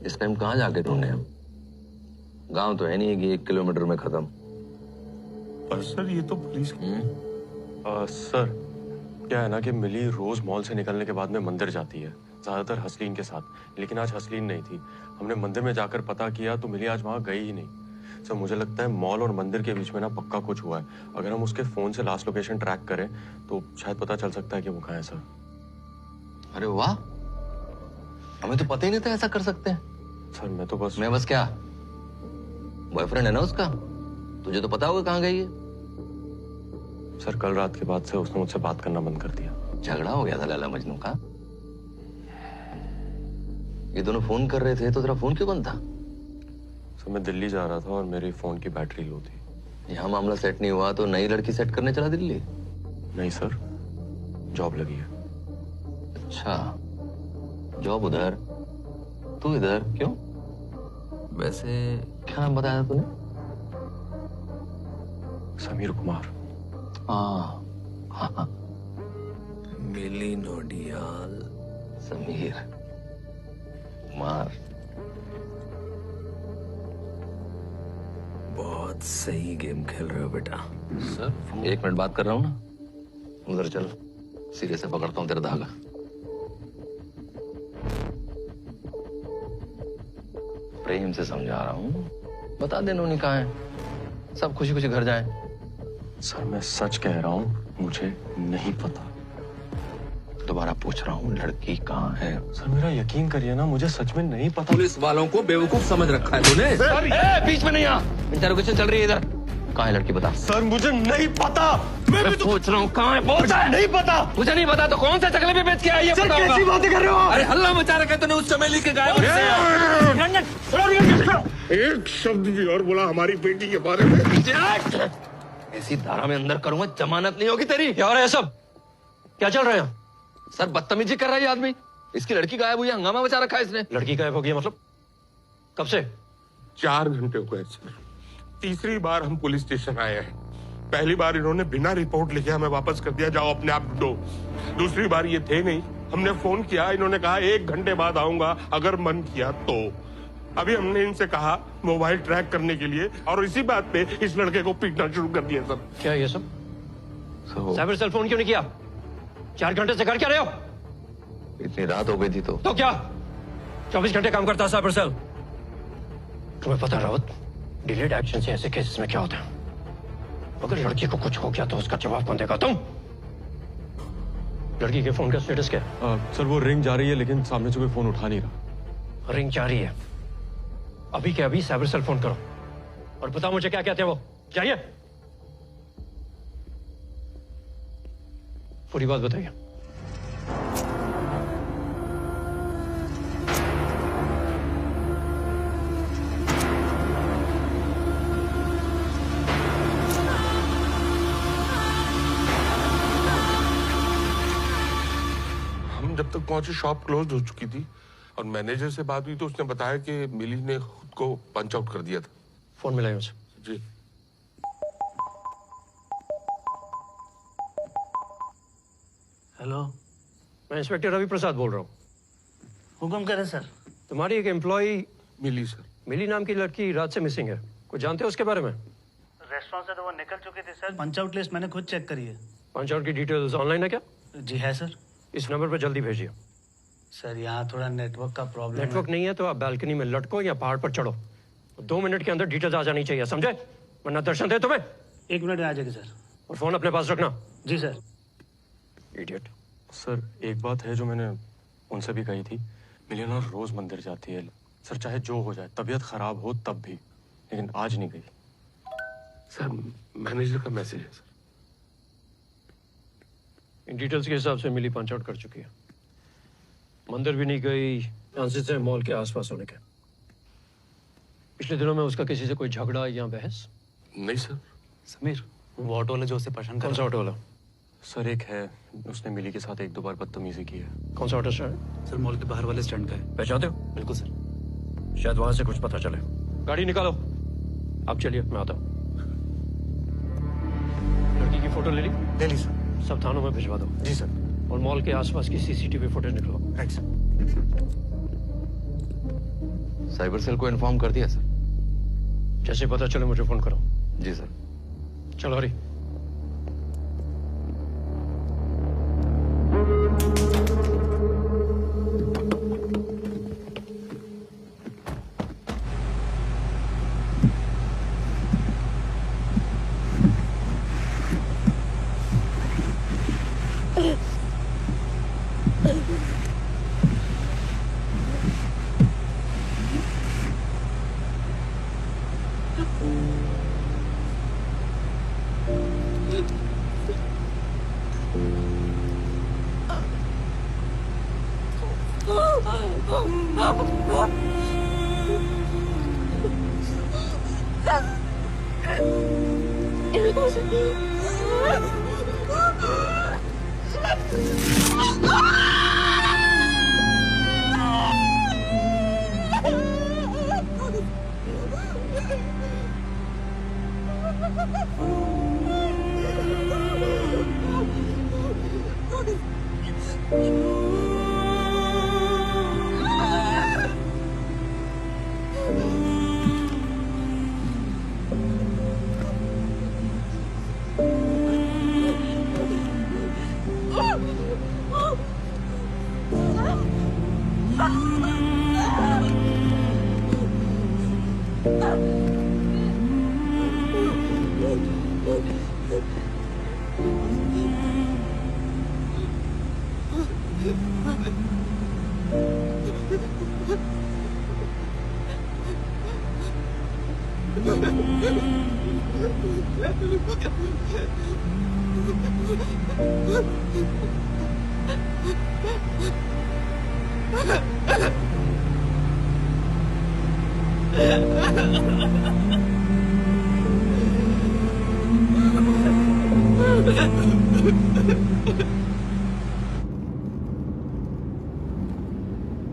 इस टाइम कहाँ जाके ढूंढे हम? गांव तो है नहीं कि 1 किलोमीटर में खत्म। पर सर ये तो पुलिस सर क्या है ना कि मिली रोज मॉल से निकलने के बाद में मंदिर जाती है, ज्यादातर हसलीन के साथ, लेकिन आज हसलीन नहीं थी। हमने मंदिर में जाकर पता किया तो मिली आज वहां गई ही नहीं। सर मुझे लगता है मॉल और मंदिर के बीच में ना पक्का कुछ हुआ है। अगर हम उसके फोन से लास्ट लोकेशन ट्रैक करें तो शायद पता चल सकता है कि वो कहाँ है। सर अरे वाह, हमें तो पता ही नहीं था ऐसा कर सकते हैं। सर मैं बस क्या बॉयफ्रेंड है ना उसका, तुझे तो पता होगा कहाँ गई है। सर कल रात के बाद से उसने मुझसे बात करना बंद कर दिया। झगड़ा हो गया था लैला मजनू का। ये दोनों फोन कर रहे थे तो तेरा फोन क्यों बंद था? सर मैं दिल्ली जा रहा था और मेरी फोन की बैटरी लो थी। यहाँ मामला सेट नहीं हुआ तो नई लड़की सेट करने चला दिल्ली? नहीं सर, जॉब लगी है। अच्छा, जॉब उधर, तू इधर, क्यों? वैसे क्या नाम बताया तूने? समीर कुमार। हाँ, मिली नोडियाल समीर कुमार। बहुत सही गेम खेल रहे हो बेटा। सर 1 मिनट बात कर रहा हूँ ना, उधर चल, सिरे से पकड़ता हूँ तेरा धागा। प्रेम से समझा रहा हूँ, बता दे नोनी कहाँ है, सब खुशी खुशी घर जाएं। सर मैं सच कह रहा हूँ, मुझे नहीं पता। दोबारा पूछ रहा हूँ, लड़की कहाँ है? सर मेरा यकीन करिए ना, मुझे सच में नहीं पता। पुलिस वालों को बेवकूफ समझ रखा है तूने। सर बीच में नहीं आ, इंटरोगेशन चल रही है इधर। कहाँ है लड़की बता। सर मुझे नहीं पता। मैं भी पूछ रहा हूँ कहाँ है, बोल। नहीं पता। मुझे नहीं पता तो कौन से चकले पे बेच के आई है? सर कैसी बातें कर रहे हो? अरे हल्ला मचा रखा है तूने उस चमेली के गायब से। एक शब्द भी और बोला हमारी बेटी के बारे में, ऐसी धारा में अंदर करूंगा, जमानत नहीं होगी तेरी। क्या हो रहा है सब? क्या चल रहा है? सर बदतमीजी कर रहा है आदमी। इसकी लड़की गायब हुई है, हंगामा मचा रखा है इसने। लड़की गायब हो गई मतलब कब से? 4 घंटे हो गए सर। तीसरी बार हम पुलिस स्टेशन आए हैं। पहली बार इन्होंने बिना रिपोर्ट लिखे हमें वापस कर दिया, जाओ अपने आप ढूंढो। दूसरी बार ये थे नहीं, हमने फोन किया, इन्होंने कहा 1 घंटे बाद आऊंगा अगर मन किया तो। अभी हमने इनसे कहा मोबाइल ट्रैक करने के लिए, और इसी बात पे इस लड़के को पीटना शुरू कर दिया सर। क्या ये सब? साइबर सेल फोन क्यों नहीं किया? 4 घंटे से कर क्या रहे हो? इतनी रात हो गई थी तो क्या 24 घंटे काम करता है साइबर सेल? तुम्हें पता है रावत, डिलेड एक्शन से ऐसे केसेस में क्या होता है? अगर लड़की को कुछ हो गया तो उसका जवाब कौन देगा? तुम? लड़की के फोन का स्टेटस क्या है? सर वो रिंग जा रही है, लेकिन सामने से कोई फोन उठा नहीं रहा। रिंग जा रही है? अभी के अभी साइबर सेल फोन करो और बताओ मुझे क्या कहते हैं वो। जाइए, पूरी बात बताइए। हम जब तक पहुंचे शॉप क्लोज हो चुकी थी, और मैनेजर से बात हुई तो उसने बताया कि मिली ने खुद को पंच आउट कर दिया था। फोन मिलाइए मुझे। जी। हेलो, मैं इंस्पेक्टर रवि प्रसाद बोल रहा हूँ। हुक्म करें सर। तुम्हारी एक एम्प्लॉय मिली सर, मिली नाम की लड़की रात से मिसिंग है, कुछ जानते हो उसके बारे में? रेस्टोरेंट से तो वो निकल चुकी थी सर। पंच आउट लिस्ट मैंने खुद चेक करी है। पंच आउट की डिटेल्स ऑनलाइन है क्या? जी है सर। इस नंबर पर जल्दी भेजिए। सर यहाँ थोड़ा नेटवर्क का प्रॉब्लम नेटवर्क नहीं है तो आप बालकनी में लटको या पहाड़ पर चढ़ो। 2 मिनट के अंदर डिटेल्स आ जानी चाहिए, समझे? वरना दर्शन दे तुम्हें। 1 मिनट में आ जाएगी सर। और फोन अपने पास रखना। जी सर। इडियट। सर एक बात है जो मैंने उनसे भी कही थी, मिलियना रोज मंदिर जाती है सर, चाहे जो हो जाए, तबीयत खराब हो तब भी, लेकिन आज नहीं गई। सर मैनेजर का मैसेज है सर। इन डिटेल्स के हिसाब से मिली पंच आउट कर चुकी है। मंदिर भी नहीं गई, चांसेस है मॉल के आसपास होने के। पिछले दिनों में उसका किसी से कोई झगड़ा या बहस? नहीं सर। समीर, वो ऑटो वाला जो उसे परेशान कर कौन सा ऑटो वाला? सर एक है, उसने मिली के साथ 1-2 बार बदतमीजी की है। कौन सा ऑटो स्टैंड? सर मॉल के बाहर वाले स्टैंड का है। पहचानते हो? बिल्कुल सर। शायद वहां से कुछ पता चले। गाड़ी निकालो, आप चलिए, मैं आता हूँ। लड़की की फोटो ले ली? ले ली सर। सब थानों में भिजवा दो। जी सर। और मॉल के आसपास की सीसीटीवी फुटेज निकलो। Right sir. साइबर सेल को इन्फॉर्म कर दिया सर। जैसे पता चले मुझे फोन करो। जी सर। चलो हरी।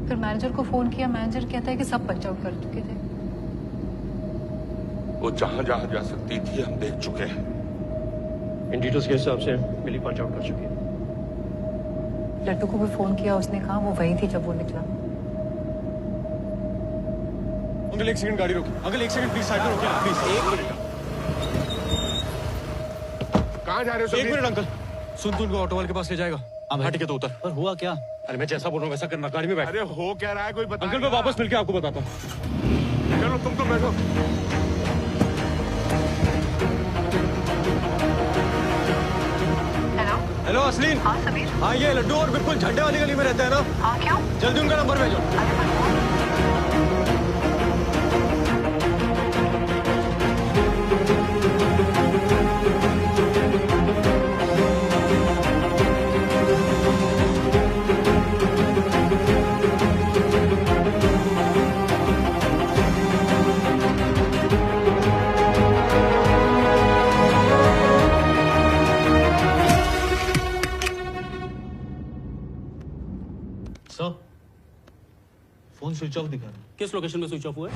फिर मैनेजर को फोन किया, मैनेजर कहता है कि सब पंच आउट कर चुके थे। वो जहां जहां जा सकती थी हम देख चुके हैं। इन डिटेल्स के हिसाब से मिली पंच आउट कर चुकी है। लड्डू को भी फोन किया, उसने कहा वो वही थी जब वो निकला। अंकल एक सेकंड गाड़ी रोकिए। अंकल एक सेकंड प्लीज साइड में रोकिए प्लीज। एक मिनट। कहाँ जा रहे हो? एक मिनट अंकल। सुन तू उनको ऑटो वाले के पास ले जाएगा। हाँ ठीक है तो उतर। पर हुआ क्या? अरे मैं जैसा बोल रहा हूँ वैसा करना। गाड़ी में बैठ। अरे हो क्या रहा है कोई बता। अंकल मैं वापस मिलके आपको बताता हूँ। चलो तुम तो बैठो। हेलो असलीन। हाँ समीर। हाँ ये लड्डू और बिल्कुल झंडे वाली गली में रहते हैं ना? हाँ क्यों? जल्दी उनका नंबर भेजो। फोन स्विच ऑफ दिखा रहा है। किस लोकेशन में स्विच ऑफ हुआ है?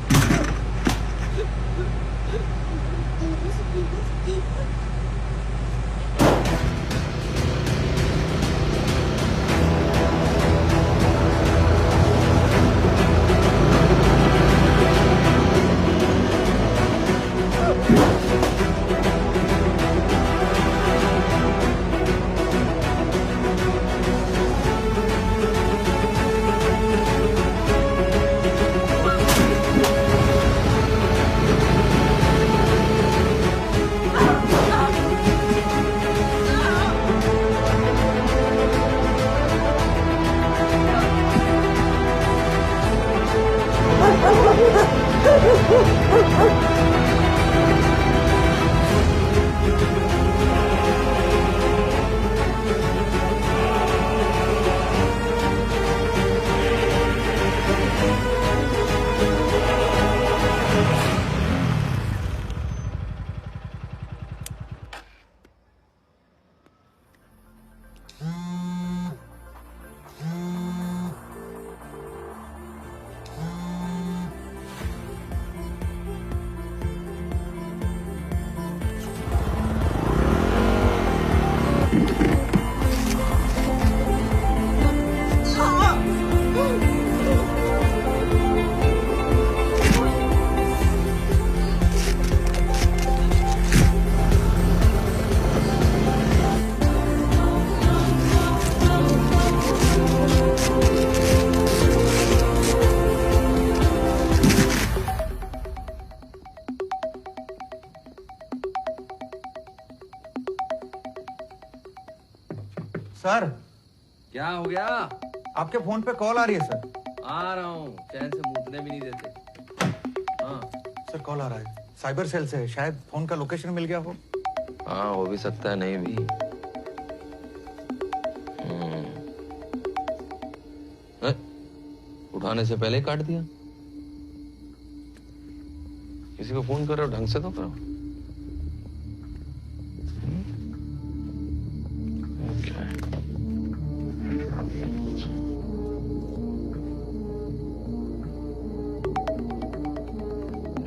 सर क्या हो गया? आपके फोन पे कॉल आ रही है सर। आ रहा हूँ, चैन से मूतने भी नहीं देते। हाँ सर कॉल आ रहा है, साइबर सेल से, शायद फोन का लोकेशन मिल गया हो। हाँ हो भी सकता है, नहीं भी। उठाने से पहले ही काट दिया। किसी को फोन करो, ढंग से तो करो।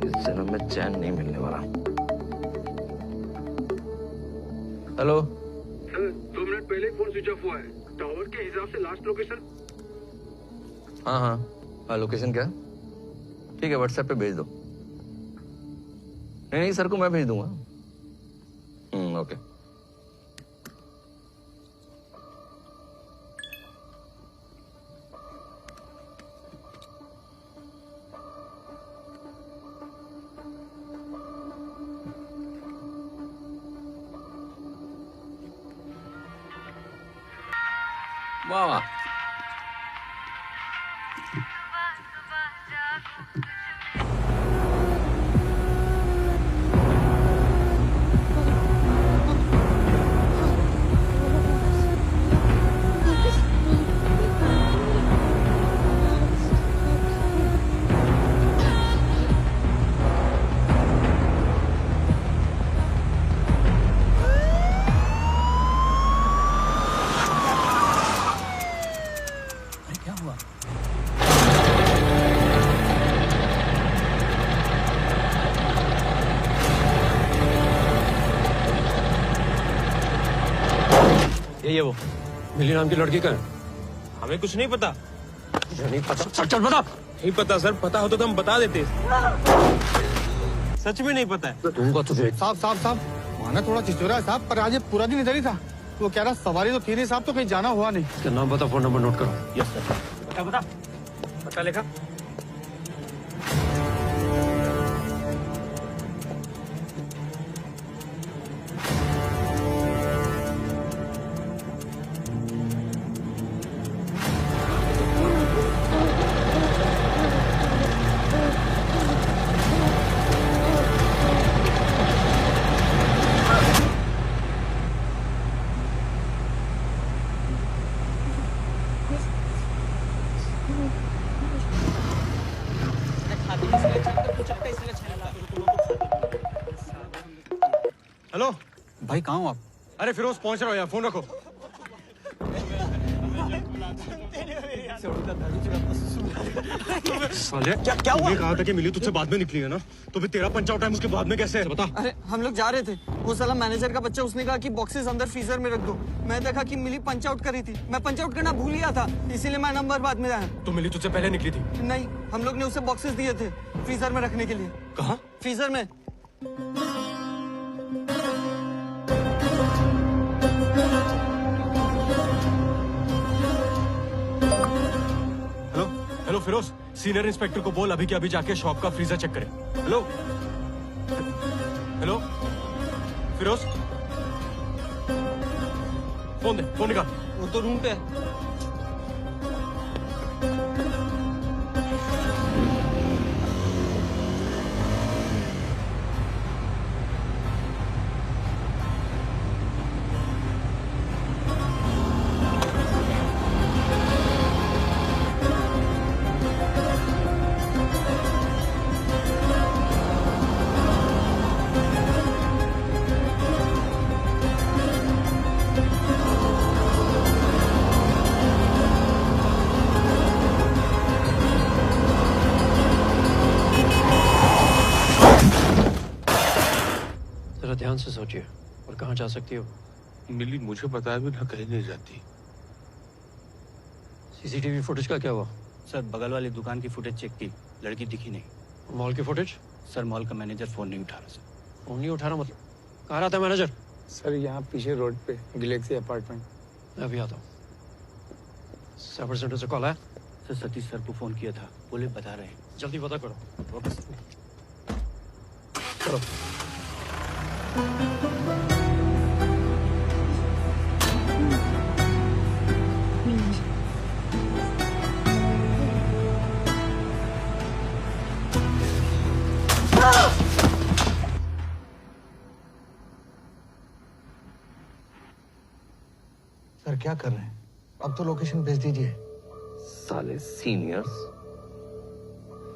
इस जन्म में चैन नहीं मिलने वाला। हेलो सर, 2 मिनट पहले फोन स्विच ऑफ हुआ है। टावर के हिसाब से लास्ट लोकेशन। हाँ हाँ हाँ, लोकेशन क्या? ठीक है, व्हाट्सएप पे भेज दो। नहीं सर को मैं भेज दूंगा। ओके। वाह वाह, ये वो मिली नाम की लड़की का है? हमें कुछ नहीं पता। नहीं पता? चल बता। नहीं पता सर, पता होता तो हम बता देते। सच में नहीं पता है। दूंगा तुझे। साहब माना थोड़ा चिचोरा है साहब, पर आज ये पूरा दिन इधर ही था। वो कह रहा सवारी तो थी नहीं साहब, तो कहीं जाना हुआ नहीं। क्या नाम बता, फोन नंबर नोट करो। Yes sir. बता लिखा। हेलो भाई, कहाँ हो आप? अरे फिरोज पहुंच रहा हो यार, फोन रखो। साले क्या हुआ? कहा था कि मिली तुझसे बाद में निकली है ना, तो फिर तेरा पंच आउट टाइम उसके बाद में कैसे है, बता। अरे हम लोग जा रहे थे, वो साला मैनेजर का बच्चा, उसने कहा कि बॉक्सेस अंदर फ्रीजर में रख दो। मैं देखा कि मिली पंच आउट करी थी, मैं पंच आउट करना भूल गया था, इसीलिए मैं नंबर बाद में आया। तो मिली तुझसे पहले निकली थी? नहीं, हम लोग ने उसे बॉक्सेस दिए थे फ्रीजर में रखने के लिए। कहाँ? फ्रीजर में। हेलो फिरोज, सीनियर इंस्पेक्टर को बोल अभी के अभी जाके शॉप का फ्रीजर चेक करें। हेलो हेलो फिरोज, फोन दे, फोन निकाल। वो तो रूम पे है। ध्यान से सोचिए। और कहाँ जा सकती हो? मिली मुझे बताया भी ना, कहीं नहीं जाती। सीसीटीवी फुटेज का क्या हुआ? सर बगल वाली दुकान की फुटेज चेक की, लड़की दिखी नहीं। मॉल की फुटेज? सर मॉल का मैनेजर फोन नहीं उठा रहा सर। फोन नहीं उठा रहा मतलब? कहाँ रहता है मैनेजर? सर यहाँ पीछे रोड पे, गैलेक्सी अपार्टमेंट। मैं अभी आता हूँ। साइबर सेंटर से कॉल आया? सर सतीश सर को फोन किया था, बोले बता रहे हैं। जल्दी पता करो। Okay sir. करो। यार क्या कर रहे हैं? अब तो लोकेशन भेज दीजिए। साले सीनियर्स,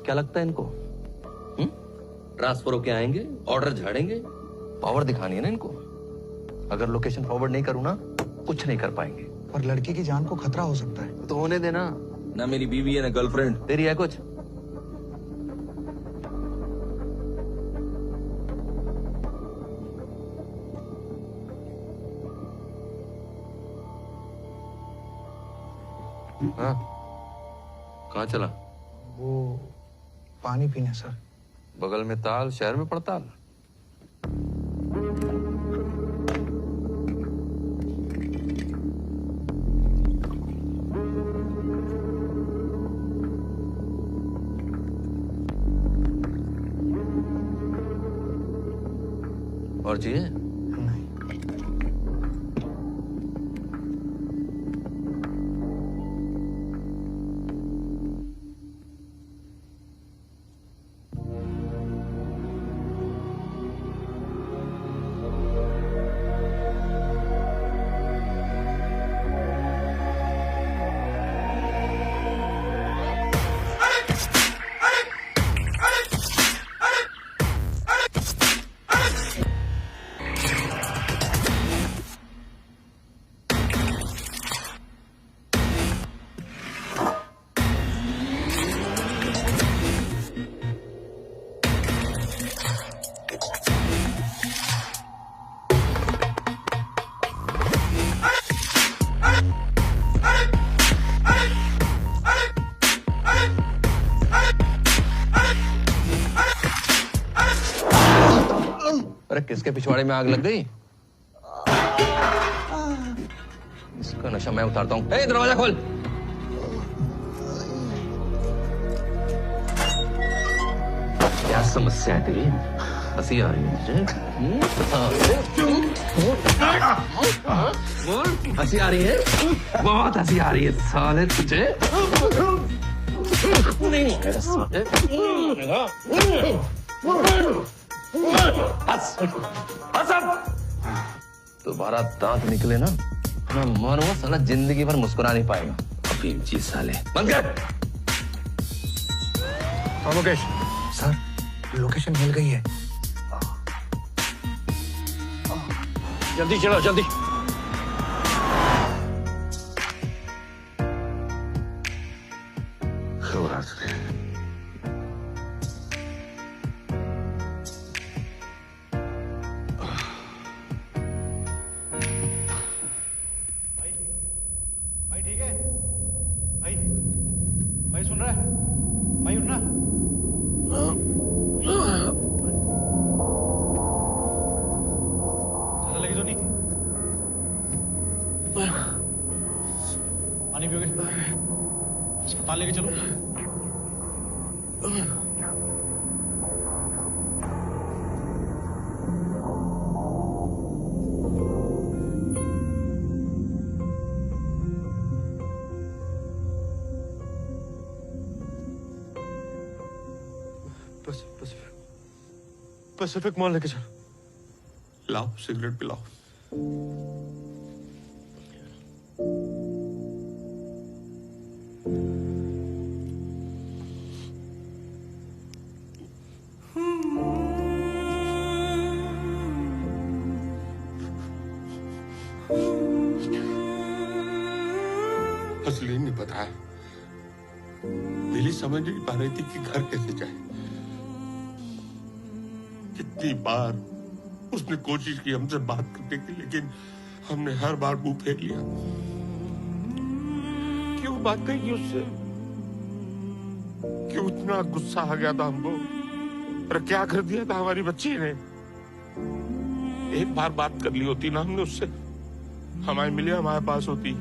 क्या लगता है इनको? ट्रांसफर होके आएंगे, ऑर्डर झाड़ेंगे, पावर दिखानी है ना इनको। अगर लोकेशन फॉरवर्ड नहीं करूँ ना, कुछ नहीं कर पाएंगे। पर लड़की की जान को खतरा हो सकता है। तो होने देना। ना मेरी बीवी है ना गर्लफ्रेंड। तेरी है कुछ? हाँ, कहाँ चला? वो पानी पीने सर। बगल में ताल, शहर में पड़ताल। और चाहिए? अरे किसके पिछवाड़े में आग लग गई? इसका नशा मैं उतारता हूँ। दरवाजा खोल। क्या समस्या है तेरी? हंसी आ रही है तुझे? हंसी आ रही है? बहुत हंसी आ रही है साले तुझे। तुम्हारा दांत निकले ना, मैं मानूंगा साला जिंदगी भर मुस्कुरा नहीं पाएगा। अफीम जी साले। बंद कर। मुकेश सर, लोकेशन मिल गई है। जल्दी चलो जल्दी। भाई ठीक है? भाई भाई सुन रहा है? भाई उठना। ज्यादा लगी तो नहीं? पानी पियोगे? अस्पताल लेके चलो। पैसिफिक मॉल लेके चलो। लाओ सिगरेट पिलाओ। असली नहीं पता है। दिल्ली समझ नहीं पा रही थी कि घर कैसे जाए। कितनी बार उसने कोशिश की हमसे बात करने की, लेकिन हमने हर बार मुंह फेर लिया। क्यों बात कही उससे? क्यों इतना गुस्सा आ गया था हमको? और क्या कर दिया था हमारी बच्ची ने? एक बार बात कर ली होती ना हमने उससे, हमारी मिली हमारे पास होती।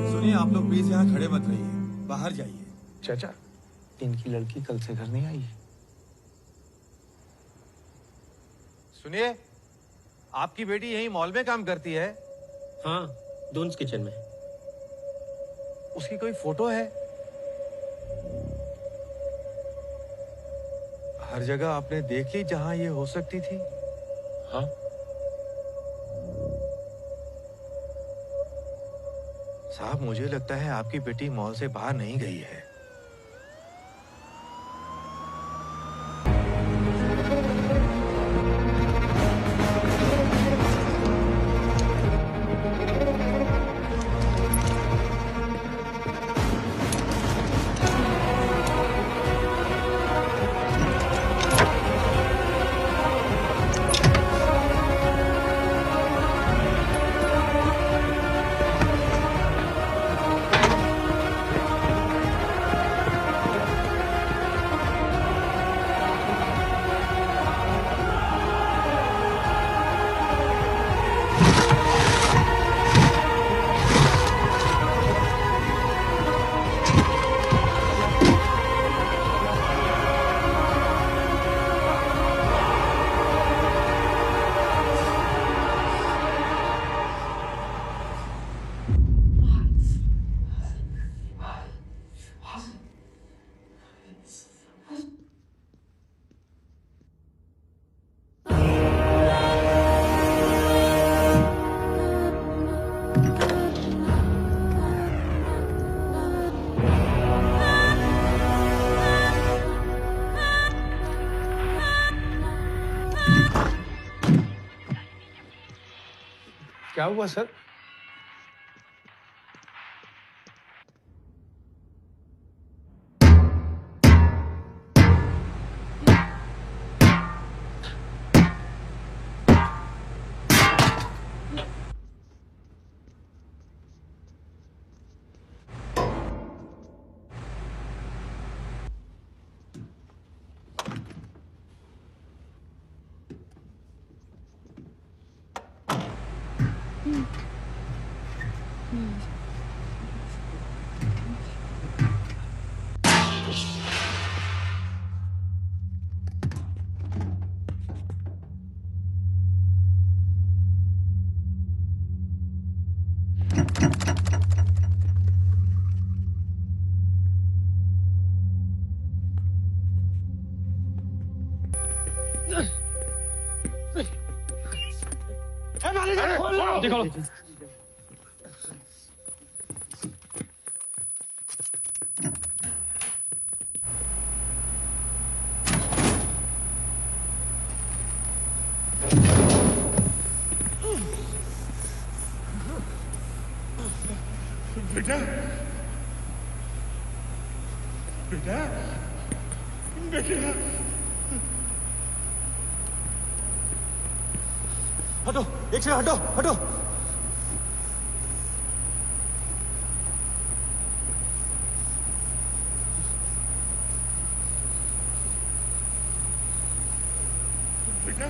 सुनिए, आप लोग प्लीज यहाँ खड़े मत रहिए, बाहर जाइए। चाचा, इनकी लड़की कल से घर नहीं आई। सुनिए, आपकी बेटी यही मॉल में काम करती है? हाँ, डोन्स किचन में। उसकी कोई फोटो है? हर जगह आपने देख ली जहां ये हो सकती थी? हाँ। साहब मुझे लगता है आपकी बेटी मॉल से बाहर नहीं गई है। क्या हुआ सर? देखो बेटा बेटा बेटा हटो, एक से हटो हटो। बेटा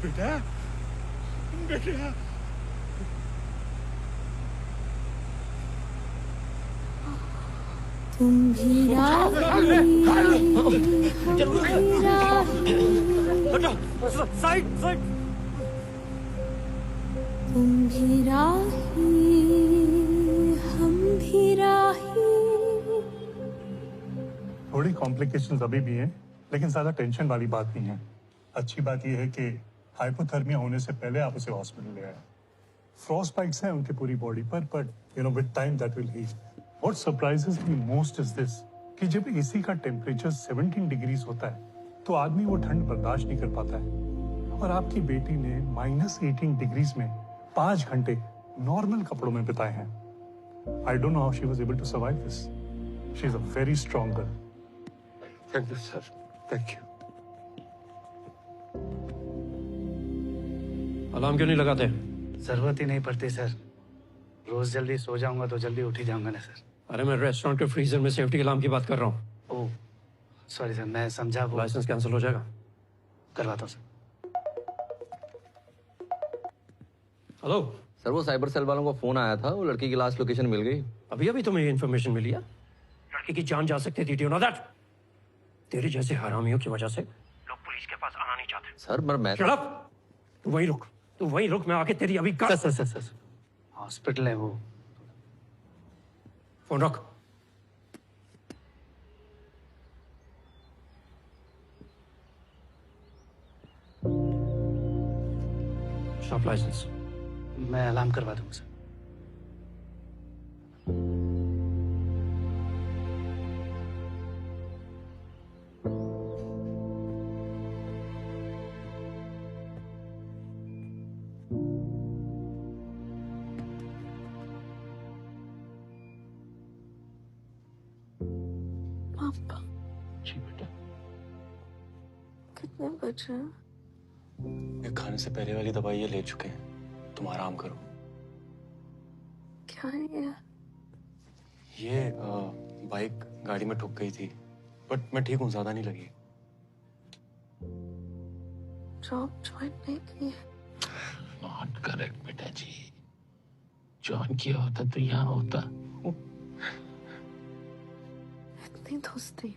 बेटा बेटा तुम भी साइड साइड। तुम भी राही हम भी राही। थोड़ी कॉम्प्लिकेशंस अभी भी हैं, लेकिन ज्यादा टेंशन वाली बात नहीं है। अच्छी बात यह है कि हाइपोथर्मिया होने से पहले आप उसे हॉस्पिटल ले आए। फ्रॉस्ट बाइट्स हैं उनकी पूरी बॉडी पर, but you know with time that will heal. What surprises me most is this कि जब एसी का टेम्परेचर 17 डिग्रीज होता है तो आदमी वो ठंड बर्दाश्त नहीं कर पाता है, और आपकी बेटी ने -18 डिग्रीज में 5 घंटे नॉर्मल कपड़ों में बिताए हैं। I don't know how she was able to survive this. She is a very strong girl. Thank you sir, thank you. Alarm क्यों नहीं लगाते? जरूरत ही नहीं पड़ती सर। रोज जल्दी सो जाऊंगा तो जल्दी उठ ही जाऊंगा ना सर। अरे मैं रेस्टोरेंट के फ्रीजर में सेफ्टी अलार्म की बात कर रहा हूँ। ओह सॉरी सर, मैं समझा वो। लाइसेंस कैंसिल हो जाएगा। करवाता हूँ सर। हेलो सर, वो साइबर सेल वालों का फोन आया था, वो लड़की की लास्ट लोकेशन मिल गई। अभी अभी तुम्हें ये इन्फॉर्मेशन मिली है? लड़की की जान जा सकती थी, डू यू नो दैट? तेरे जैसे हरामियों की वजह से लोग पुलिस के पास आना नहीं चाहते। सर मैं Shut up! तू वहीं रुक, मैं आके तेरी अभी कर। सर हॉस्पिटल है वो। फोन रख। Shop licence. मैं अलार्म करवा दूंगा सर। पापा जी बेटा। कितने बजे? ये खाने से पहले वाली दवाई ये ले चुके हैं, तुम आराम करो। क्या है ये बाइक गाड़ी में ठुक गई थी, बट मैं ठीक हूँ, ज्यादा नहीं लगी। जॉब ज्वाइन नहीं की? नॉट करेक्ट बेटा जी, ज्वाइन किया होता तो यहाँ होता। इतनी दोस्ती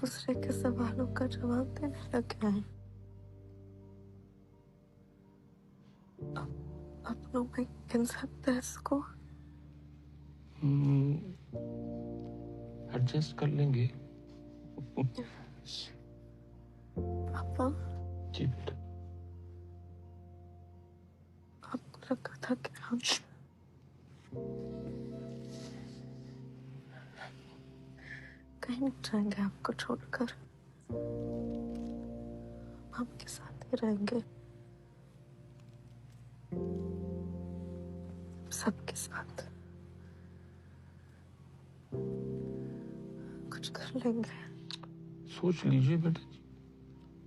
दूसरे के सवालों का जवाब देने लगे हैं। अपनों में गिन सकते हैं इसको? एडजस्ट कर लेंगे। पापा जी बेटा। आपको लगा था कि हम कहीं नहीं जाएंगे आपको छोड़कर, हम आपके साथ ही रहेंगे, सबके साथ कुछ कर लेंगे। सोच लीजिए बेटा जी,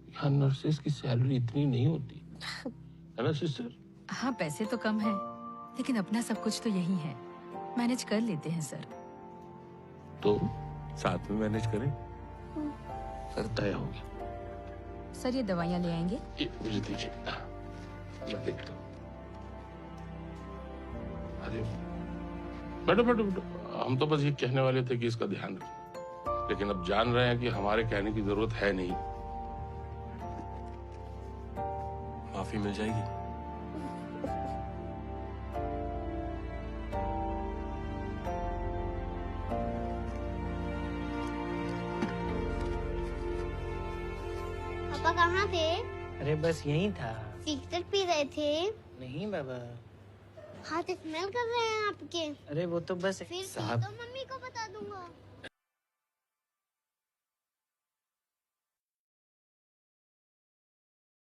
यहाँ नर्सेस की सैलरी इतनी नहीं होती है ना सिस्टर? हाँ, पैसे तो कम है, लेकिन अपना सब कुछ तो यही है, मैनेज कर लेते हैं सर। तो साथ में मैनेज करें? सर तय हो गया। सर ये दवाइयाँ ले आएंगे? ये मुझे दीजिए, मैं देखता हूँ। अरे बैठो, हम तो बस ये कहने वाले थे कि इसका ध्यान रखिए, लेकिन अब जान रहे हैं कि हमारे कहने की जरूरत है नहीं। माफी मिल जाएगी? पापा कहाँ थे? अरे बस यही था। सिगरेट पी रहे थे? नहीं बाबा। हाथ स्मेल कर रहे हैं आपके। अरे वो तो बस फिर साहब। तो मम्मी को बता दूंगा।